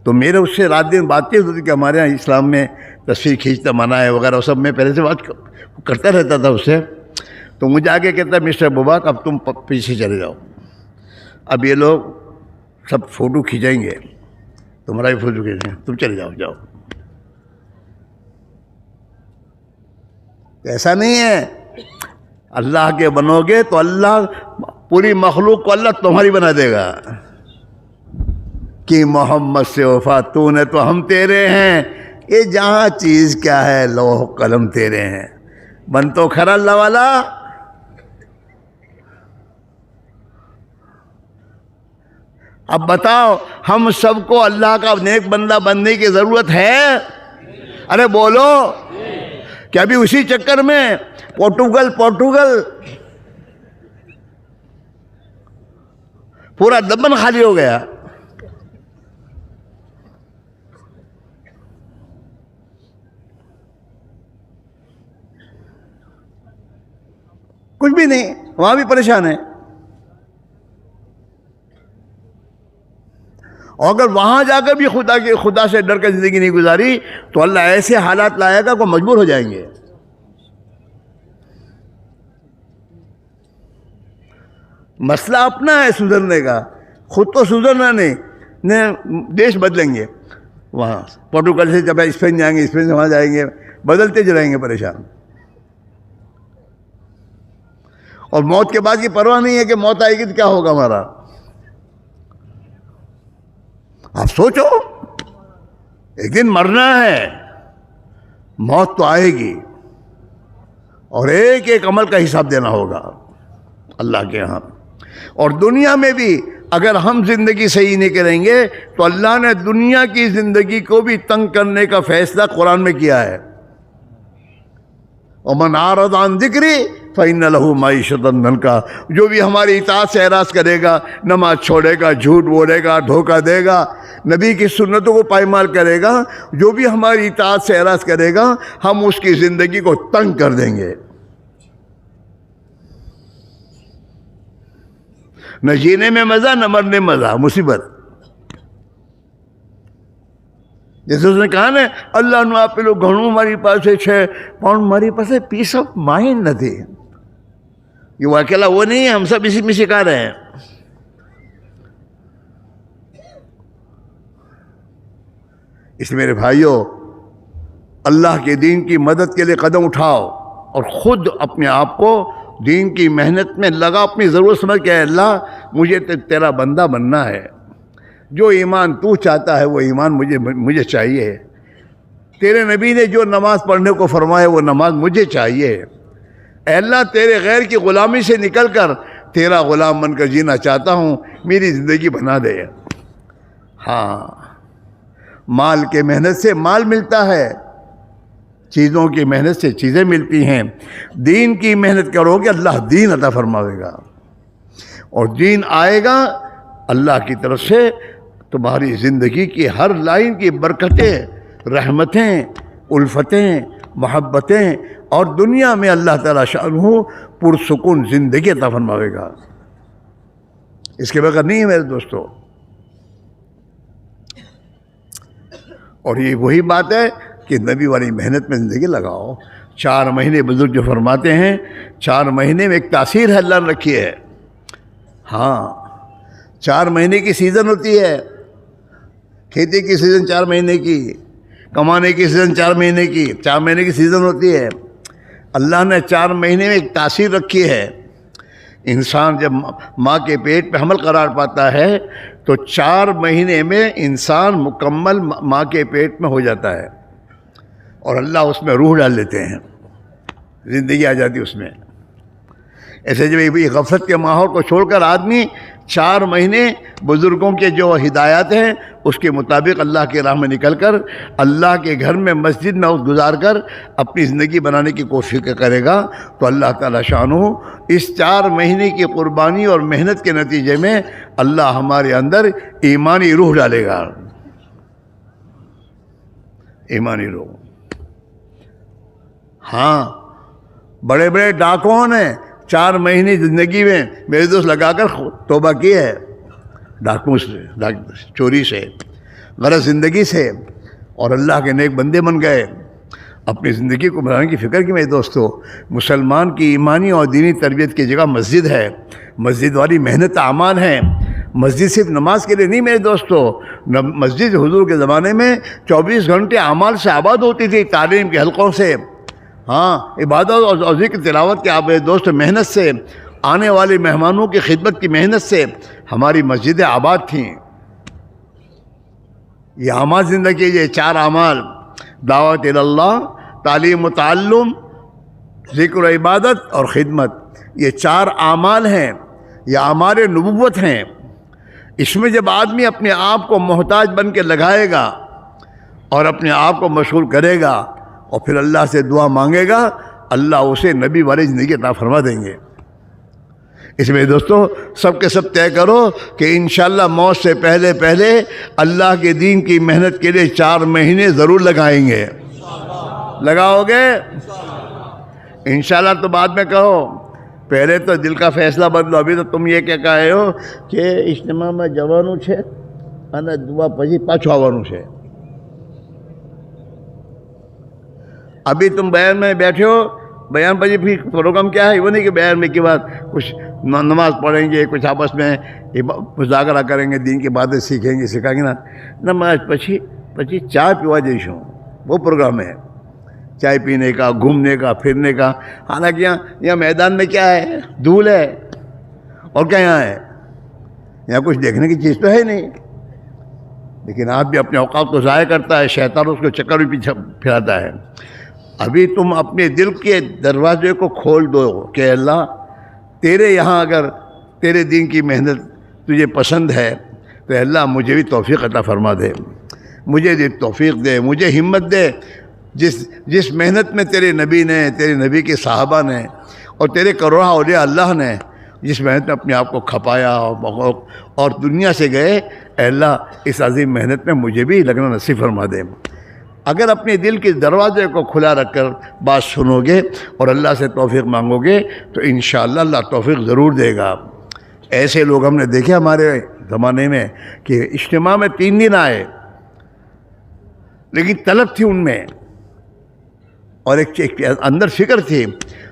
تو میرے اس سے رات دن بات چیت ہوتی کہ ہمارے یہاں اسلام میں تصویر کھینچنا منع ہے وغیرہ, وہ سب میں پہلے سے بات کرتا رہتا تھا اس سے. تو مجھے آگے کہتا ہے مسٹر بوباک اب تم پیچھے چلے جاؤ, اب یہ لوگ سب فوٹو کھینچیں گے, تمہارا بھی فوٹو کھینچیں گے, تم چلے جاؤ جاؤ. ایسا نہیں ہے, اللہ کے بنو گے تو اللہ پوری مخلوق کو اللہ تمہاری بنا دے گا. کہ محمد سے وفا تو نے تو ہم تیرے ہیں, یہ جہاں چیز کیا ہے لوح قلم تیرے ہیں. بن تو کھرا اللہ والا. اب بتاؤ ہم سب کو اللہ کا نیک بندہ بننے کی ضرورت ہے؟ ارے بولو. کہ ابھی اسی چکر میں پورٹوگل پورا دمن خالی ہو گیا. کچھ بھی نہیں, وہاں بھی پریشان ہے. اور اگر وہاں جا کر بھی خدا سے ڈر کر زندگی نہیں گزاری تو اللہ ایسے حالات لائے گا کو مجبور ہو جائیں گے. مسئلہ اپنا ہے سدھرنے کا, خود تو سدھرنا نہیں, دیش بدلیں گے. وہاں پورٹوگل سے جب اسپین جائیں گے, اسپین سے وہاں جائیں گے, بدلتے جائیں گے پریشان. اور موت کے بعد کی پرواہ نہیں ہے کہ موت آئے گی تو کیا ہوگا ہمارا. آپ سوچو, ایک دن مرنا ہے, موت تو آئے گی اور ایک ایک عمل کا حساب دینا ہوگا اللہ کے یہاں. اور دنیا میں بھی اگر ہم زندگی صحیح نہیں کریں گے تو اللہ نے دنیا کی زندگی کو بھی تنگ کرنے کا فیصلہ قرآن میں کیا ہے. وَمَنْ أَعْرَضَ عَنْ ذِكْرِي فَإِنَّ لَهُ مَعِيشَةً ضَنْكًا. جو بھی ہماری اطاعت سے اعراض کرے گا, نماز چھوڑے گا, جھوٹ بولے گا, دھوکہ دے گا, نبی کی سنتوں کو پائمال کرے گا, جو بھی ہماری اطاعت سے اعراض کرے گا ہم اس کی زندگی کو تنگ کر دیں گے. نہ جینے میں مزہ نہ مرنے میں مزہ, مصیبت. جیسے اس نے کہا نا اللہ نے آپ لوگ گھنوں ہماری پاس ہے پاؤنڈ ہماری پاس ہے, پیس آف مائنڈ نہ تھی. یہ وہ اکیلا وہ نہیں ہے, ہم سب اسی میں سکھا رہے ہیں. اس میرے بھائیوں, اللہ کے دین کی مدد کے لیے قدم اٹھاؤ اور خود اپنے آپ کو دین کی محنت میں لگا. اپنی ضرورت سمجھ کے, اللہ مجھے تیرا بندہ بننا ہے, جو ایمان تو چاہتا ہے وہ ایمان مجھے چاہیے. تیرے نبی نے جو نماز پڑھنے کو فرمایا وہ نماز مجھے چاہیے. اے اللہ تیرے غیر کی غلامی سے نکل کر تیرا غلام بن کر جینا چاہتا ہوں, میری زندگی بنا دے. ہاں, مال کے محنت سے مال ملتا ہے, چیزوں کی محنت سے چیزیں ملتی ہیں. دین کی محنت کرو گے اللہ دین عطا فرماوے گا, اور دین آئے گا اللہ کی طرف سے. تمہاری زندگی کی ہر لائن کی برکتیں, رحمتیں, الفتیں, محبتیں, اور دنیا میں اللہ تعالیٰ شانہ پرسکون زندگی عطا فرماوے گا. اس کے بغیر نہیں ہے میرے دوستو. اور یہ وہی بات ہے کہ نبی والی محنت میں زندگی لگاؤ. 4 مہینے بزرگ جو فرماتے ہیں 4 مہینے میں ایک تاثیر ہے اللہ نے رکھی ہے. ہاں, 4 مہینے کی سیزن ہوتی ہے, کھیتی کی سیزن 4 مہینے کی, کمانے کی سیزن 4 مہینے کی, 4 مہینے کی سیزن ہوتی ہے. اللہ نے 4 مہینے میں ایک تاثیر رکھی ہے. انسان جب ماں کے پیٹ پہ حمل قرار پاتا ہے تو 4 مہینے میں انسان مکمل ماں کے پیٹ میں ہو جاتا ہے. اور اللہ اس میں روح ڈال دیتے ہیں، زندگی آ جاتی اس میں۔ ایسے جب یہ غفلت کے ماحول کو چھوڑ کر آدمی 4 مہینے بزرگوں کے جو ہدایات ہیں اس کے مطابق اللہ کے راہ میں نکل کر اللہ کے گھر میں مسجد میں گزار کر اپنی زندگی بنانے کی کوشش کرے گا تو اللہ تعالیٰ شانہ اس 4 مہینے کی قربانی اور محنت کے نتیجے میں اللہ ہمارے اندر ایمانی روح ڈالے گا، ایمانی روح۔ ہاں، بڑے بڑے ڈاکوؤں نے 4 مہینے زندگی میں میرے دوست لگا کر توبہ کی ہے، ڈاکو سے، چوری سے، غلط زندگی سے، اور اللہ کے نیک بندے بن گئے، اپنی زندگی کو بنانے کی فکر کی۔ میرے دوستو، مسلمان کی ایمانی اور دینی تربیت کی جگہ مسجد ہے، مسجد والی محنت اعمال ہیں۔ مسجد صرف نماز کے لیے نہیں میرے دوستو، مسجد حضور کے زمانے میں 24 گھنٹے اعمال سے آباد ہوتی تھی، تعلیم کے حلقوں سے، ہاں، عبادت اور ذکر تلاوت کے آپ دوست محنت سے، آنے والے مہمانوں کی خدمت کی محنت سے ہماری مسجدیں آباد تھیں۔ یہ اعمال زندگی، یہ 4 اعمال، دعوت اللہ، تعلیم و تعلم، ذکر و عبادت اور خدمت، یہ 4 اعمال ہیں، یہ اعمال نبوت ہیں۔ اس میں جب آدمی اپنے آپ کو محتاج بن کے لگائے گا اور اپنے آپ کو مشغول کرے گا اور پھر اللہ سے دعا مانگے گا، اللہ اسے نبی والی زندگی عطا فرما دیں گے۔ اس میں دوستو سب کے سب طے کرو کہ انشاءاللہ موت سے پہلے پہلے اللہ کے دین کی محنت کے لیے 4 مہینے ضرور لگائیں گے۔ لگاؤ گے؟ انشاءاللہ تو بعد میں کہو، پہلے تو دل کا فیصلہ بدلو۔ ابھی تو تم یہ کیا کہے ہو کہ اجتماع میں جوانوں છે અને દુઆ પછી પાછું આવવાનું છે۔ ابھی تم بیان میں بیٹھے ہو، بیان پر پھر پروگرام کیا ہے؟ وہ نہیں کہ بیان میں کے بعد کچھ نماز پڑھیں گے، کچھ آپس میں مذاکرہ کریں گے، دین کی باتیں سیکھیں گے، سکھائیں گے نا۔ نماز پچھی چائے پیوا جیسوں وہ پروگرام ہے، چائے پینے کا، گھومنے کا، پھرنے کا۔ حالانکہ یہاں میدان میں کیا ہے؟ دھول ہے، اور کیا یہاں ہے؟ یہاں کچھ دیکھنے کی چیز تو ہے نہیں، لیکن آپ بھی اپنے اوقات کو ضائع کرتا ہے، شیطان اس کو چکر بھی پیچھے پھراتا ہے۔ ابھی تم اپنے دل کے دروازے کو کھول دو کہ اللہ تیرے یہاں اگر تیرے دین کی محنت تجھے پسند ہے تو اللہ مجھے بھی توفیق عطا فرما دے، مجھے بھی توفیق دے، مجھے ہمت دے۔ جس محنت میں تیرے نبی نے، تیرے نبی کے صحابہ نے اور تیرے کروڑا اولیاء اللہ نے جس محنت میں اپنے آپ کو کھپایا اور دنیا سے گئے، اے اللہ اس عظیم محنت میں مجھے بھی لگنا نصیب فرما دے۔ اگر اپنے دل کے دروازے کو کھلا رکھ کر بات سنو گے اور اللہ سے توفیق مانگو گے تو انشاءاللہ اللہ توفیق ضرور دے گا۔ ایسے لوگ ہم نے دیکھے ہمارے زمانے میں کہ اجتماع میں 3 دن آئے، لیکن طلب تھی ان میں اور ایک اندر فکر تھی،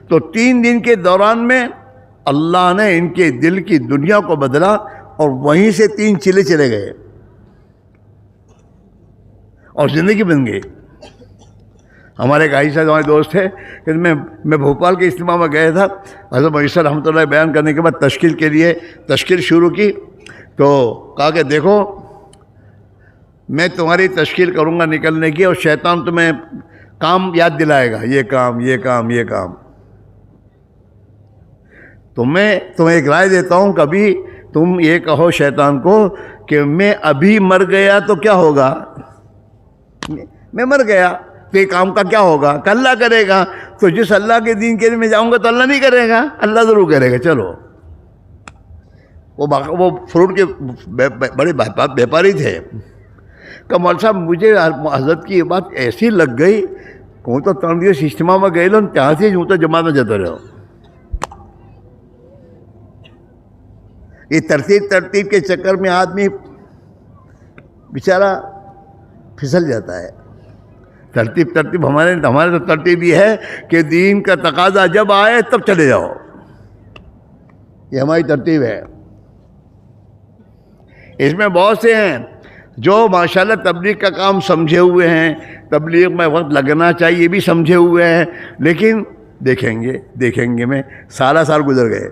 تو 3 دن کے دوران میں اللہ نے ان کے دل کی دنیا کو بدلا اور وہیں سے 3 چلے چلے گئے اور زندگی بن گئی۔ ہمارے ایک عائشہ ہمارے دوست تھے کہ میں بھوپال کے اجتماع میں گیا تھا، حضرت معیسر رحمۃ اللہ بیان کرنے کے بعد تشکیل شروع کی، تو کہا کہ دیکھو میں تمہاری تشکیل کروں گا نکلنے کی، اور شیطان تمہیں کام یاد دلائے گا، یہ کام یہ کام یہ کام۔ تمہیں ایک رائے دیتا ہوں، کبھی تم یہ کہو شیطان کو کہ میں ابھی مر گیا تو کیا ہوگا، میں مر گیا تو یہ کام کا کیا ہوگا، کہ اللہ کرے گا۔ تو جس اللہ کے دین کے لیے میں جاؤں گا تو اللہ نہیں کرے گا، اللہ ضرور کرے گا۔ چلو، وہ فروٹ کے بڑے بیپاری تھے، کہ مول صاحب مجھے حضرت کی یہ بات ایسی لگ گئی کہ وہ تو 3 દિવસ اجتماع میں گئے لو ત્યાંથી જ હું તો જમાતમાં જતો રહ્યો۔ یہ ترتیب کے چکر میں آدمی بیچارہ پھسل جاتا ہے۔ ترتیب ہمارے تو ترتیب یہ ہے کہ دین کا تقاضا جب آئے تب چلے جاؤ، یہ ہماری ترتیب ہے۔ اس میں بہت سے ہیں جو ماشاءاللہ تبلیغ کا کام سمجھے ہوئے ہیں، تبلیغ میں وقت لگنا چاہیے بھی سمجھے ہوئے ہیں، لیکن دیکھیں گے میں سال گزر گئے۔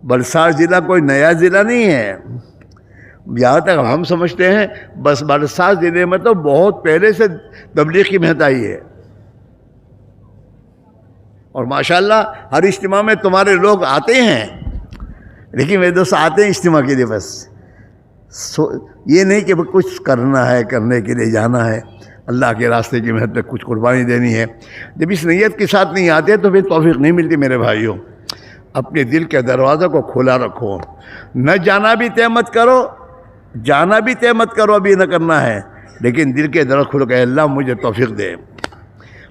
بلسار ضلع کوئی نیا ضلع نہیں ہے، یہاں تک ہم سمجھتے ہیں بس برسات ضلع میں تو بہت پہلے سے تبلیغ کی مہنت آئی ہے، اور ماشاءاللہ ہر اجتماع میں تمہارے لوگ آتے ہیں، لیکن میرے دوست آتے ہیں اجتماع کے لیے بس، یہ نہیں کہ کچھ کرنا ہے، کرنے کے لیے جانا ہے، اللہ کے راستے کی محنت میں کچھ قربانی دینی ہے۔ جب اس نیت کے ساتھ نہیں آتے تو پھر توفیق نہیں ملتی میرے بھائیوں۔ اپنے دل کے دروازہ کو کھلا رکھو، نہ جانا بھی طے مت کرو، جانا بھی طے مت کرو، ابھی نہ کرنا ہے، لیکن دل کے دروازہ کھلو کہ اللہ مجھے توفیق دے،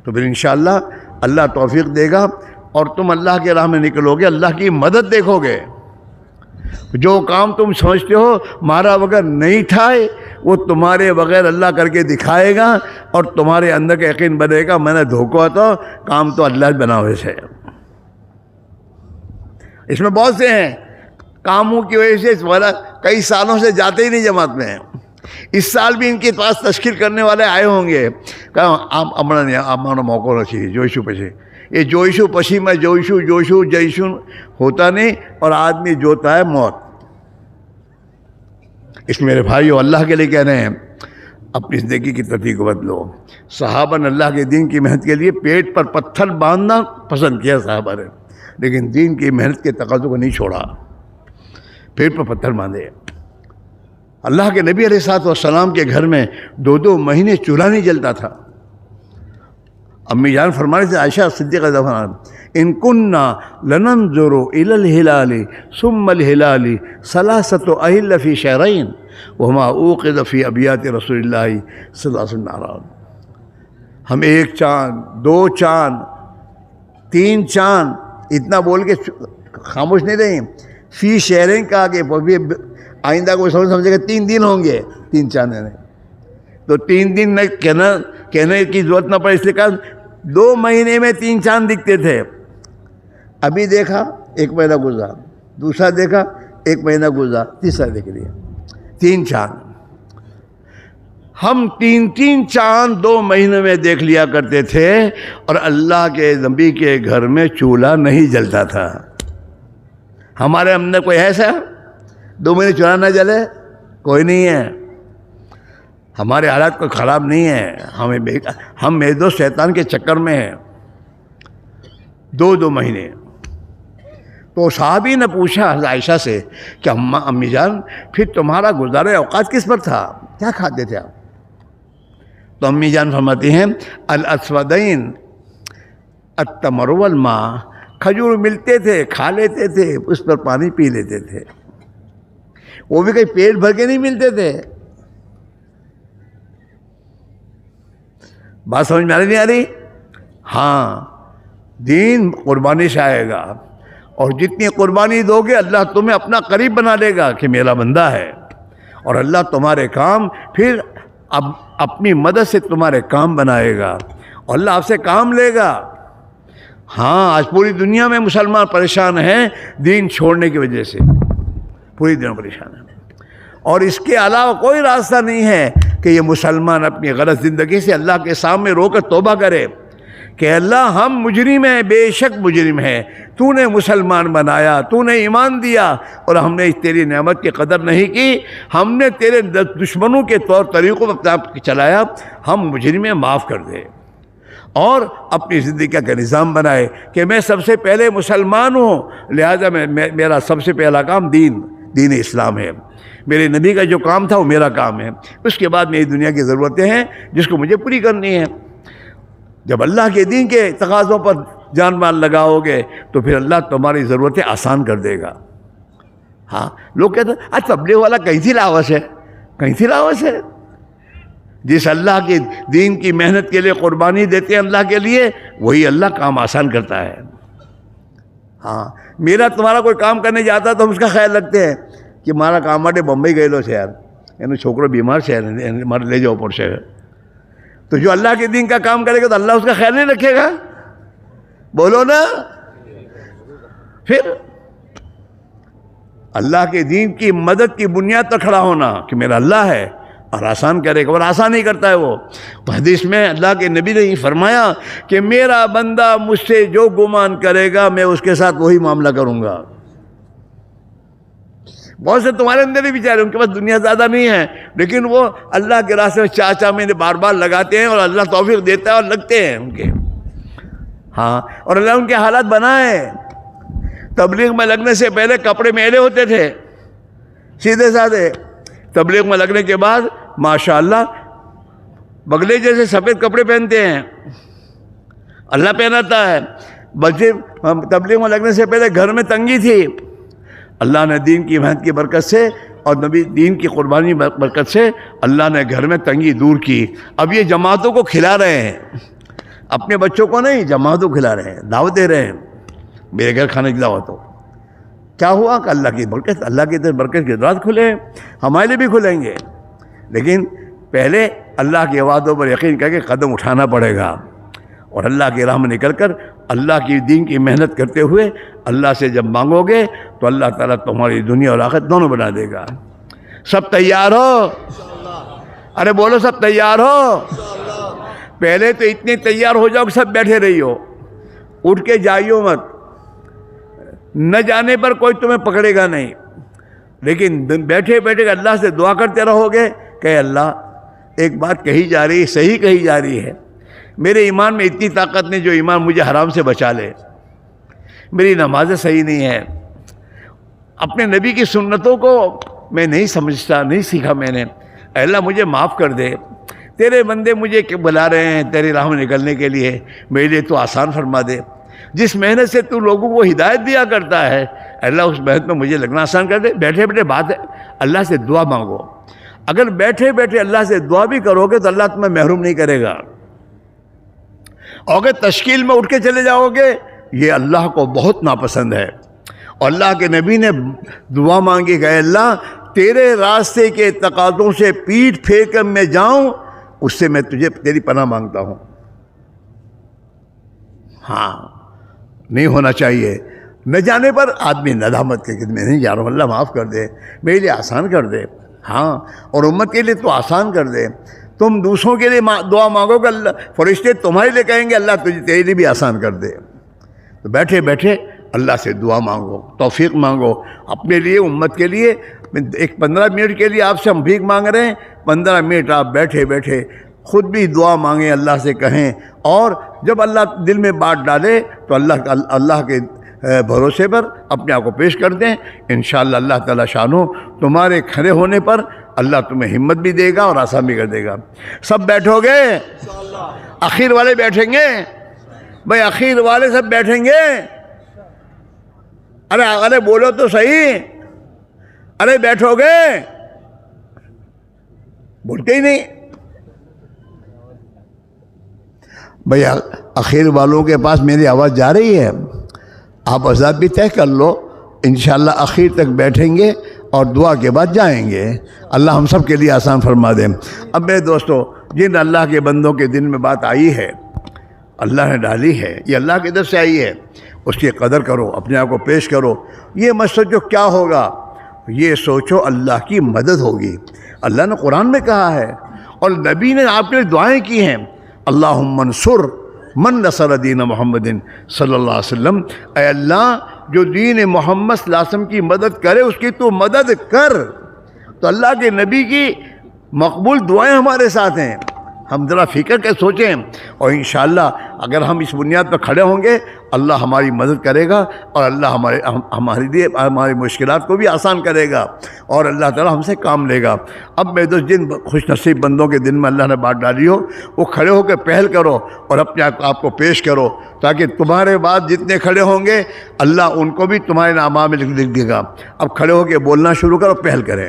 تو پھر انشاءاللہ اللہ توفیق دے گا اور تم اللہ کے راہ میں نکلو گے، اللہ کی مدد دیکھو گے۔ جو کام تم سمجھتے ہو مارا بغیر نہیں ٹھائے، وہ تمہارے بغیر اللہ کر کے دکھائے گا، اور تمہارے اندر کا یقین بنے گا میں نے دھوکا تو کام تو اللہ بنا ہوئے سے۔ اس میں بہت سے ہیں کاموں کی وجہ سے کئی سالوں سے جاتے ہی نہیں جماعت میں، اس سال بھی ان کے پاس تشکیل کرنے والے آئے ہوں گے، ہمارا موقع نہ چاہیے جوشو پچھی، یہ جوشو پچھی میں جوشو جیشو ہوتا نہیں، اور آدمی جوتا ہے موت۔ اس میرے بھائیو اللہ کے لیے کہہ رہے ہیں اپنی زندگی کی ترتیب کو بدلو۔ صحابہ نے اللہ کے دین کی محنت کے لیے پیٹ پر پتھر باندھنا پسند کیا صحابہ نے، لیکن دین کی محنت کے تقاضوں کو نہیں چھوڑا، پیٹ پر پتھر باندھے۔ اللہ کے نبی علیہ السلام کے گھر میں 2 مہینے چولہا نہیں جلتا تھا۔ امی جان فرمانے سے عائشہ صدیقہ رضی اللہ عنہا ان کننا لننظر الى الهلال ثم الهلال 3 اہل فی شہرین وما اوقد فی ابیات رسول اللہ صلی اللہ علیہ وسلم، ہم 1 چاند 2 چاند 3 چاند اتنا بول کے خاموش نہیں رہے، فی شہرین کا آگے آئندہ کو سمجھے گا 3 دن ہوں گے، 3 چاند ہیں تو 3 دن کہنے کی ضرورت نہ پڑے، اس لیے کہا 2 مہینے میں 3 چاند دکھتے تھے۔ ابھی دیکھا 1 مہینہ گزرا، دوسرا دیکھا 1 مہینہ گزرا، تیسرا دیکھ لیا 3 چاند۔ ہم 3 چاند 2 مہینے میں دیکھ لیا کرتے تھے، اور اللہ کے نبی کے گھر میں چولہا نہیں جلتا تھا۔ ہمارے اندر کوئی ایسا 2 مہینے چولہا نہ جلے؟ کوئی نہیں ہے۔ ہمارے حالات کوئی خراب نہیں ہے، ہم میرے دوست شیطان کے چکر میں ہیں۔ 2 مہینے تو صحابی نے پوچھا حضرت عائشہ سے کہ امی جان پھر تمہارا گزارے اوقات کس پر تھا، کیا کھاتے تھے آپ؟ تو امی جان فرماتی ہیں الاسودین التمر والماء، کھجور ملتے تھے کھا لیتے تھے، اس پر پانی پی لیتے تھے، وہ بھی کہیں پیٹ بھر کے نہیں ملتے تھے۔ بات سمجھ میں نہیں آ رہی؟ ہاں، دین قربانی سے آئے گا، اور جتنی قربانی دو گے اللہ تمہیں اپنا قریب بنا لے گا کہ میرا بندہ ہے، اور اللہ تمہارے کام پھر اب اپنی مدد سے تمہارے کام بنائے گا، اور اللہ آپ سے کام لے گا۔ ہاں، آج پوری دنیا میں مسلمان پریشان ہیں دین چھوڑنے کی وجہ سے، پوری دنیا پریشان ہے، اور اس کے علاوہ کوئی راستہ نہیں ہے کہ یہ مسلمان اپنی غلط زندگی سے اللہ کے سامنے رو کر توبہ کرے کہ اللہ ہم مجرم ہیں، بے شک مجرم ہیں، تو نے مسلمان بنایا، تو نے ایمان دیا، اور ہم نے تیری نعمت کی قدر نہیں کی، ہم نے تیرے دشمنوں کے طور طریقوں پر چلایا، ہم مجرم ہیں، معاف کر دے، اور اپنی زندگی کا نظام بنائے کہ میں سب سے پہلے مسلمان ہوں، لہذا میرا سب سے پہلا کام دین اسلام ہے، میرے نبی کا جو کام تھا وہ میرا کام ہے، اس کے بعد میری دنیا کی ضرورتیں ہیں جس کو مجھے پوری کرنی ہے۔ جب اللہ کے دین کے تقاضوں پر جان مال لگاؤ گے تو پھر اللہ تمہاری ضرورتیں آسان کر دے گا۔ ہاں، لوگ کہتے ہیں آج تبلیغ والا کہیں تھی لاوس ہے، کہیں تھی لاوس ہے، جس اللہ کے دین کی محنت کے لیے قربانی دیتے ہیں اللہ کے لیے، وہی اللہ کام آسان کرتا ہے۔ ہاں، میرا تمہارا کوئی کام کرنے جاتا تو ہم اس کا خیال رکھتے ہیں کہ مارا کام مارے بمبئی گئے لو شہر، یعنی چھوکرو بیمار شہر مارے لے جاؤ پر شہر، تو جو اللہ کے دین کا کام کرے گا تو اللہ اس کا خیال نہیں رکھے گا؟ بولو نا۔ پھر اللہ کے دین کی مدد کی بنیاد پر کھڑا ہونا کہ میرا اللہ ہے اور آسان کرے گا، اور آسان ہی کرتا ہے وہ۔ حدیث میں اللہ کے نبی نے یہ فرمایا کہ میرا بندہ مجھ سے جو گمان کرے گا میں اس کے ساتھ وہی معاملہ کروں گا۔ بہت سے تمہارے اندر ہی بیچارے ان کے پاس دنیا زیادہ نہیں ہے، لیکن وہ اللہ کے راستے میں 4 مہینے بار بار لگاتے ہیں اور اللہ توفیق دیتا ہے اور لگتے ہیں ان کے، ہاں، اور اللہ ان کے حالات بنائے۔ تبلیغ میں لگنے سے پہلے کپڑے میلے ہوتے تھے سیدھے سادھے، تبلیغ میں لگنے کے بعد ماشاءاللہ بگلے جیسے سفید کپڑے پہنتے ہیں، اللہ پہناتا ہے۔ بچے تبلیغ میں لگنے سے پہلے گھر میں تنگی تھی، اللہ نے دین کی محنت کی برکت سے اور نبی دین کی قربانی برکت سے اللہ نے گھر میں تنگی دور کی۔ اب یہ جماعتوں کو کھلا رہے ہیں، اپنے بچوں کو نہیں، جماعتوں کو کھلا رہے ہیں، دعوت دے رہے ہیں، میرے گھر کھانے کی دعوت ہو۔ کیا ہوا کہ اللہ کی برکت، اللہ کی طرف برکت کے دروازے کھلے، ہمارے لیے بھی کھلیں گے، لیکن پہلے اللہ کے وعدوں پر یقین کر کے قدم اٹھانا پڑے گا، اور اللہ کی راہ میں نکل کر اللہ کی دین کی محنت کرتے ہوئے اللہ سے جب مانگو گے تو اللہ تعالیٰ تمہاری دنیا اور آخرت دونوں بنا دے گا۔ سب تیار ہو؟ ارے بولو سب تیار ہو؟ پہلے تو اتنے تیار ہو جاؤ کہ سب بیٹھے رہی ہو، اٹھ کے جائیو مت، نہ جانے پر کوئی تمہیں پکڑے گا نہیں، لیکن بیٹھے بیٹھے اللہ سے دعا کرتے رہو گے کہ اللہ ایک بات کہی جا رہی ہے، صحیح کہی جا رہی ہے، میرے ایمان میں اتنی طاقت نہیں جو ایمان مجھے حرام سے بچا لے، میری نمازیں صحیح نہیں ہیں، اپنے نبی کی سنتوں کو میں نہیں سمجھتا، نہیں سیکھا میں نے، اے اللہ مجھے معاف کر دے، تیرے بندے مجھے بلا رہے ہیں تیری راہ میں نکلنے کے لیے، میرے لیے تو آسان فرما دے، جس محنت سے تو لوگوں کو ہدایت دیا کرتا ہے اے اللہ اس محنت میں مجھے لگنا آسان کر دے۔ بیٹھے بیٹھے بات ہے، اللہ سے دعا مانگو، اگر بیٹھے بیٹھے اللہ سے دعا بھی کرو گے تو اللہ تمہیں محروم نہیں کرے گا، اور اگر تشکیل میں اٹھ کے چلے جاؤ گے یہ اللہ کو بہت ناپسند ہے، اور اللہ کے نبی نے دعا مانگی کہ اے اللہ تیرے راستے کے تقاضوں سے پیٹھ پھیر کر میں جاؤں، اس سے میں تجھے تیری پناہ مانگتا ہوں۔ ہاں نہیں ہونا چاہیے، نہ جانے پر آدمی ندامت کے کہ میں نہیں جا رہا ہوں، اللہ معاف کر دے، میرے لیے آسان کر دے، ہاں، اور امت کے لیے تو آسان کر دے۔ تم دوسروں کے لیے دعا مانگو کہ اللہ فرشتے تمہارے لیے کہیں گے اللہ تجھے تیرے لیے بھی آسان کر دے، تو بیٹھے بیٹھے اللہ سے دعا مانگو، توفیق مانگو اپنے لیے، امت کے لیے۔ ایک 15 منٹ کے لیے آپ سے ہم بھیک مانگ رہے ہیں، 15 منٹ آپ بیٹھے بیٹھے خود بھی دعا مانگیں، اللہ سے کہیں، اور جب اللہ دل میں بات ڈالے تو اللہ کے بھروسے پر اپنے آپ کو پیش کر دیں، انشاءاللہ اللہ تعالیٰ شانو تمہارے کھڑے ہونے پر اللہ تمہیں ہمت بھی دے گا اور آسان بھی کر دے گا۔ سب بیٹھو گے؟ اخیر والے بیٹھیں گے؟ بھائی اخیر والے سب بیٹھیں گے؟ ارے بولو تو صحیح، ارے بیٹھو گے؟ بولتے ہی نہیں۔ بھئی اخیر والوں کے پاس میری آواز جا رہی ہے، آپ حضرات بھی طے کر لو، انشاءاللہ اخیر تک بیٹھیں گے اور دعا کے بعد جائیں گے، اللہ ہم سب کے لیے آسان فرما دیں۔ اب میرے دوستو، جن اللہ کے بندوں کے دل میں بات آئی ہے، اللہ نے ڈالی ہے، یہ اللہ کی طرف سے آئی ہے، اس کی قدر کرو، اپنے آپ کو پیش کرو۔ یہ مت سوچو کیا ہوگا، یہ سوچو اللہ کی مدد ہوگی، اللہ نے قرآن میں کہا ہے اور نبی نے آپ کے لیے دعائیں کی ہیں، اللہم انصر من نصر دین محمد صلی اللہ علیہ وسلم، اے اللہ جو دین محمد صلی اللہ علیہ وسلم کی مدد کرے اس کی تو مدد کر۔ تو اللہ کے نبی کی مقبول دعائیں ہمارے ساتھ ہیں، ہم ذرا فکر کے سوچیں، اور انشاءاللہ اگر ہم اس بنیاد پر کھڑے ہوں گے اللہ ہماری مدد کرے گا، اور اللہ ہمارے لیے ہماری مشکلات کو بھی آسان کرے گا، اور اللہ تعالیٰ ہم سے کام لے گا۔ اب میں دوست جن خوش نصیب بندوں کے دن میں اللہ نے بات ڈالی ہو وہ کھڑے ہو کے پہل کرو اور اپنے آپ کو پیش کرو، تاکہ تمہارے بعد جتنے کھڑے ہوں گے اللہ ان کو بھی تمہارے نامہ میں لکھ دے گا۔ اب کھڑے ہو کے بولنا شروع کرو، پہل کریں۔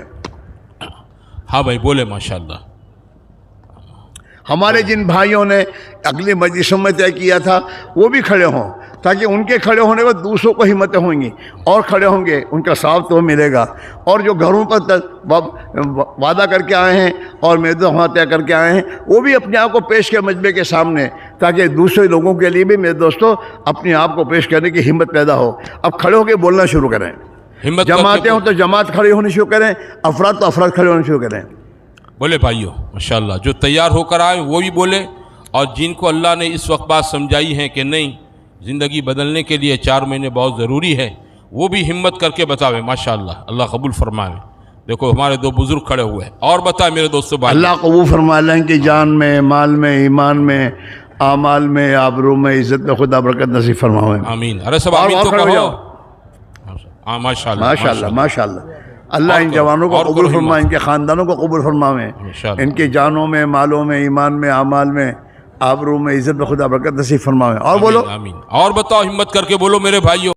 ہاں بھائی بولے ماشاءاللہ۔ ہمارے جن بھائیوں نے اگلی مجلسوں میں طے کیا تھا وہ بھی کھڑے ہوں، تاکہ ان کے کھڑے ہونے پر دوسروں کو ہمتیں ہوئیں گی اور کھڑے ہوں گے، ان کا ثواب تو ملے گا۔ اور جو گھروں پر وعدہ کر کے آئے ہیں اور وہاں طے کر کے آئے ہیں وہ بھی اپنے آپ کو پیش کریں مجمع کے سامنے، تاکہ دوسرے لوگوں کے لیے بھی میرے دوستوں اپنے آپ کو پیش کرنے کی ہمت پیدا ہو۔ اب کھڑے ہو کے بولنا شروع کریں، جماعتیں ہوں تو جماعت کھڑی ہونی شروع کریں، افراد تو افراد کھڑے ہونے شروع کریں۔ بولے بھائیو ماشاءاللہ، جو تیار ہو کر آئے وہ بھی بولے، اور جن کو اللہ نے اس وقت بات سمجھائی ہے کہ نہیں زندگی بدلنے کے لیے 4 مہینے بہت ضروری ہے، وہ بھی ہمت کر کے بتاوے ماشاءاللہ اللہ قبول فرمائے. دیکھو ہمارے دو بزرگ کھڑے ہوئے ہیں. اور بتائیں میرے دوستو بھائی. اللہ قبول فرما لیں کہ جان میں، مال میں، ایمان میں، اعمال میں، آبرو میں، عزت میں خدا برکت نصیب فرمائے. آمین. ارے سب اور آمین تو کھڑے ہو کہو. جاؤ. ہاں ماشاءاللہ ماشاءاللہ ماشاءاللہ. اللہ ان جوانوں کو قبول فرمائے، ان کے خاندانوں کو قبول فرمائے، ان کے جانوں میں، مالوں میں، ایمان میں، اعمال میں، آبرو میں، عزت میں خدا برکت نصیب فرمائے. اور بولو. آمین. اور بتاؤ ہمت کر کے بولو میرے بھائیو.